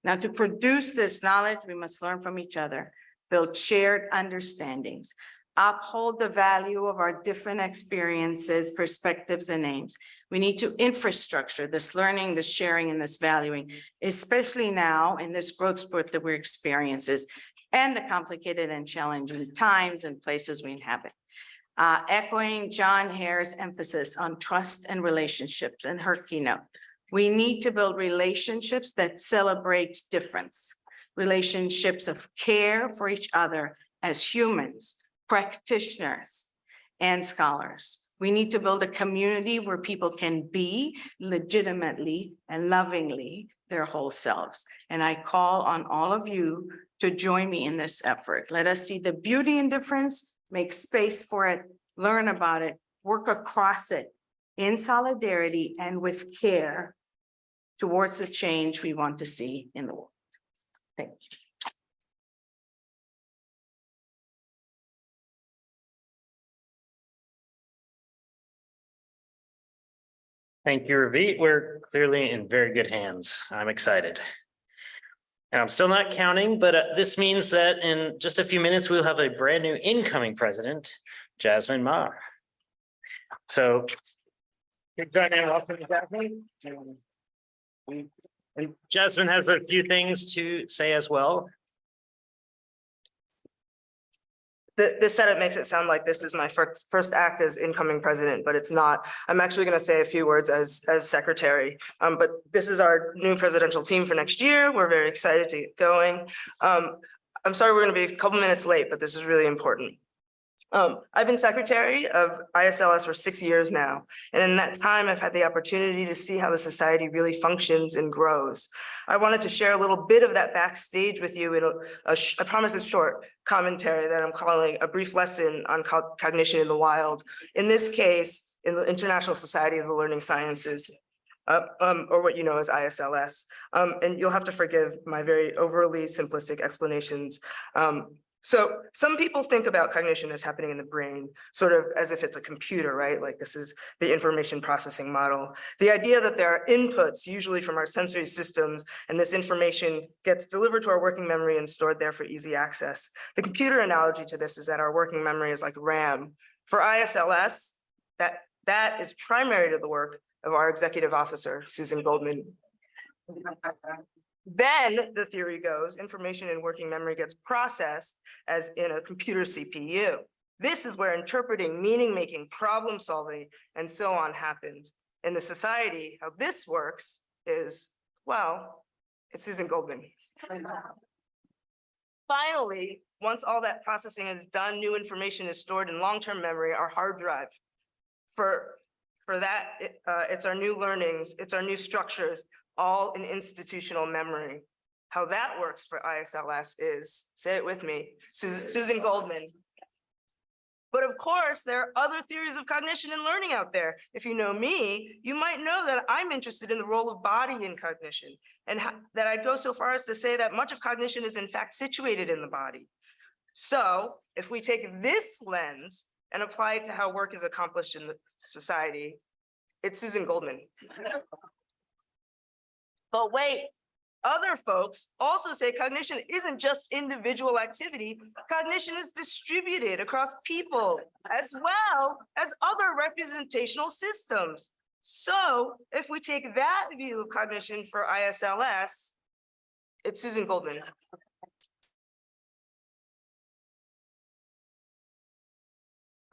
Now, to produce this knowledge, we must learn from each other, build shared understandings, uphold the value of our different experiences, perspectives, and aims. We need to infrastructure this learning, this sharing, and this valuing, especially now in this growth spurt that we're experiencing and the complicated and challenging times and places we inhabit. Echoing John Hare's emphasis on trust and relationships in her keynote, we need to build relationships that celebrate difference, relationships of care for each other as humans, practitioners, and scholars. We need to build a community where people can be legitimately and lovingly their whole selves. And I call on all of you to join me in this effort. Let us see the beauty in difference, make space for it, learn about it, work across it in solidarity and with care towards the change we want to see in the world. Thank you. Thank you, Ravit. We're clearly in very good hands. I'm excited. And I'm still not counting, but this means that in just a few minutes, we'll have a brand new incoming president, Jasmine Ma. So, good job and welcome, Jasmine. And Jasmine has a few things to say as well. This setup makes it sound like this is my first act as incoming president, but it's not. I'm actually going to say a few words as secretary. But this is our new presidential team for next year. We're very excited to get going. I'm sorry we're going to be a couple minutes late, but this is really important. I've been secretary of ISLS for 6 years now. And in that time, I've had the opportunity to see how the society really functions and grows. I wanted to share a little bit of that backstage with you in I promise a short commentary that I'm calling a brief lesson on cognition in the wild. In this case, in the International Society of the Learning Sciences, or what you know as ISLS. And you'll have to forgive my very overly simplistic explanations. So some people think about cognition as happening in the brain, sort of as if it's a computer, right? Like this is the information processing model. The idea that there are inputs, usually from our sensory systems, and this information gets delivered to our working memory and stored there for easy access. The computer analogy to this is that our working memory is like RAM. For ISLS, that is primary to the work of our executive officer, Susan Goldman. Then the theory goes, information in working memory gets processed as in a computer CPU. This is where interpreting, meaning making, problem solving, and so on happens. In the society, how this works is, well, it's Susan Goldman. Finally, once all that processing is done, new information is stored in long-term memory, our hard drive. For that, it's our new learnings, it's our new structures, all in institutional memory. How that works for ISLS is, say it with me, Susan Goldman. But of course, there are other theories of cognition and learning out there. If you know me, you might know that I'm interested in the role of body in cognition, and that I'd go so far as to say that much of cognition is in fact situated in the body. So if we take this lens and apply it to how work is accomplished in the society, it's Susan Goldman. But wait, other folks also say cognition isn't just individual activity. Cognition is distributed across people as well as other representational systems. So if we take that view of cognition for ISLS, it's Susan Goldman.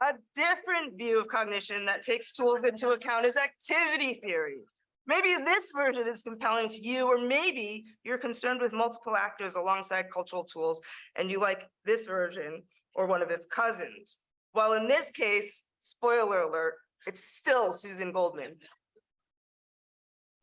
A different view of cognition that takes tools into account is activity theory. Maybe this version is compelling to you, or maybe you're concerned with multiple actors alongside cultural tools and you like this version or one of its cousins. Well, in this case, spoiler alert, it's still Susan Goldman.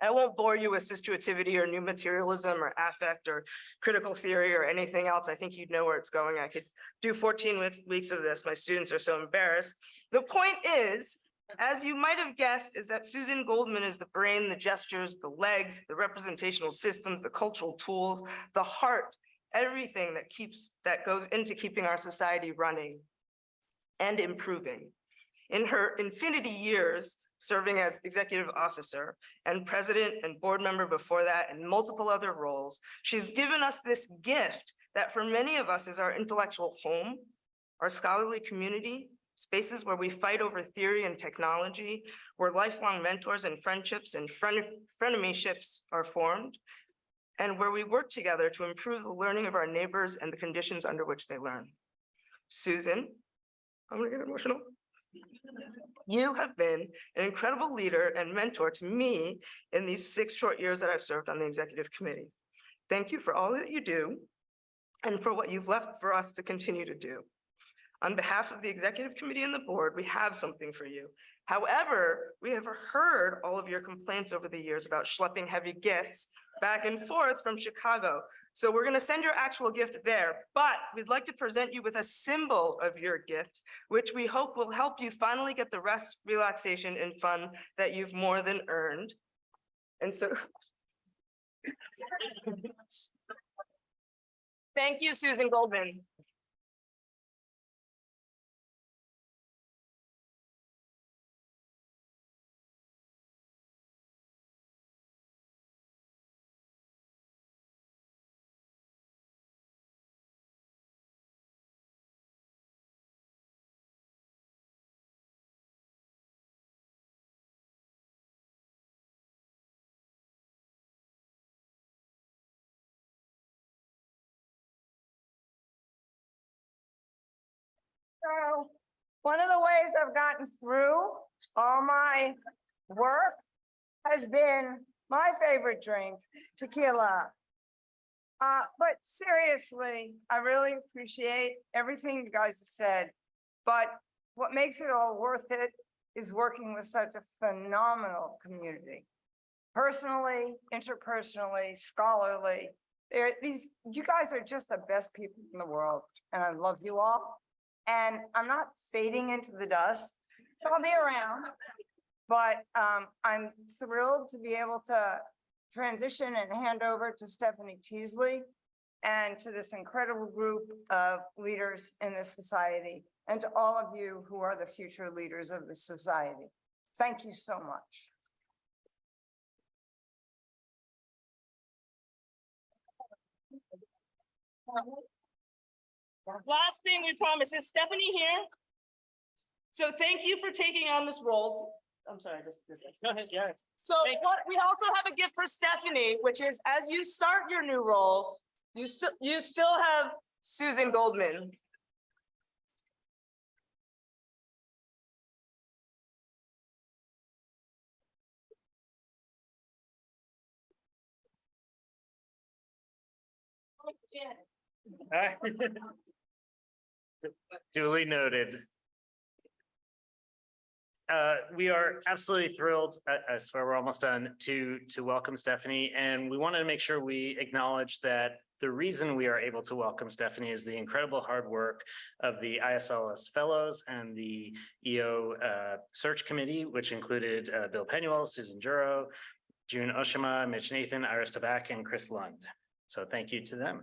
I won't bore you with situativity or new materialism or affect or critical theory or anything else. I think you'd know where it's going. I could do 14 weeks of this. My students are so embarrassed. The point is, as you might have guessed, is that Susan Goldman is the brain, the gestures, the legs, the representational systems, the cultural tools, the heart, everything that goes into keeping our society running and improving. In her infinity years, serving as executive officer and president and board member before that and multiple other roles, she's given us this gift that for many of us is our intellectual home, our scholarly community, spaces where we fight over theory and technology, where lifelong mentors and friendships and frenemyships are formed, and where we work together to improve the learning of our neighbors and the conditions under which they learn. Susan, I'm gonna get emotional. You have been an incredible leader and mentor to me in these 6 short years that I've served on the executive committee. Thank you for all that you do and for what you've left for us to continue to do. On behalf of the executive committee and the board, we have something for you. However, we have heard all of your complaints over the years about schlepping heavy gifts back and forth from Chicago. So we're going to send your actual gift there, but we'd like to present you with a symbol of your gift, which we hope will help you finally get the rest, relaxation, and fun that you've more than earned. And so, thank you, Susan Goldman. So one of the ways I've gotten through all my work has been my favorite drink, tequila. But seriously, I really appreciate everything you guys have said. But what makes it all worth it is working with such a phenomenal community. Personally, interpersonally, scholarly. You guys are just the best people in the world, and I love you all. And I'm not fading into the dust, so I'll be around. But I'm thrilled to be able to transition and hand over to Stephanie Teasley and to this incredible group of leaders in this society, and to all of you who are the future leaders of the society. Thank you so much. Last thing we promise is Stephanie here. So thank you for taking on this role. I'm sorry, I just did this. Go ahead, yeah. So we also have a gift for Stephanie, which is as you start your new role, you still have Susan Goldman. Duly noted. We are absolutely thrilled, I swear we're almost done, to welcome Stephanie. And we wanted to make sure we acknowledge that the reason we are able to welcome Stephanie is the incredible hard work of the ISLS fellows and the EO search committee, which included Bill Penuel, Susan Juro, June Oshima, Mitch Nathan, Iris Tabak, and Chris Lund. So thank you to them.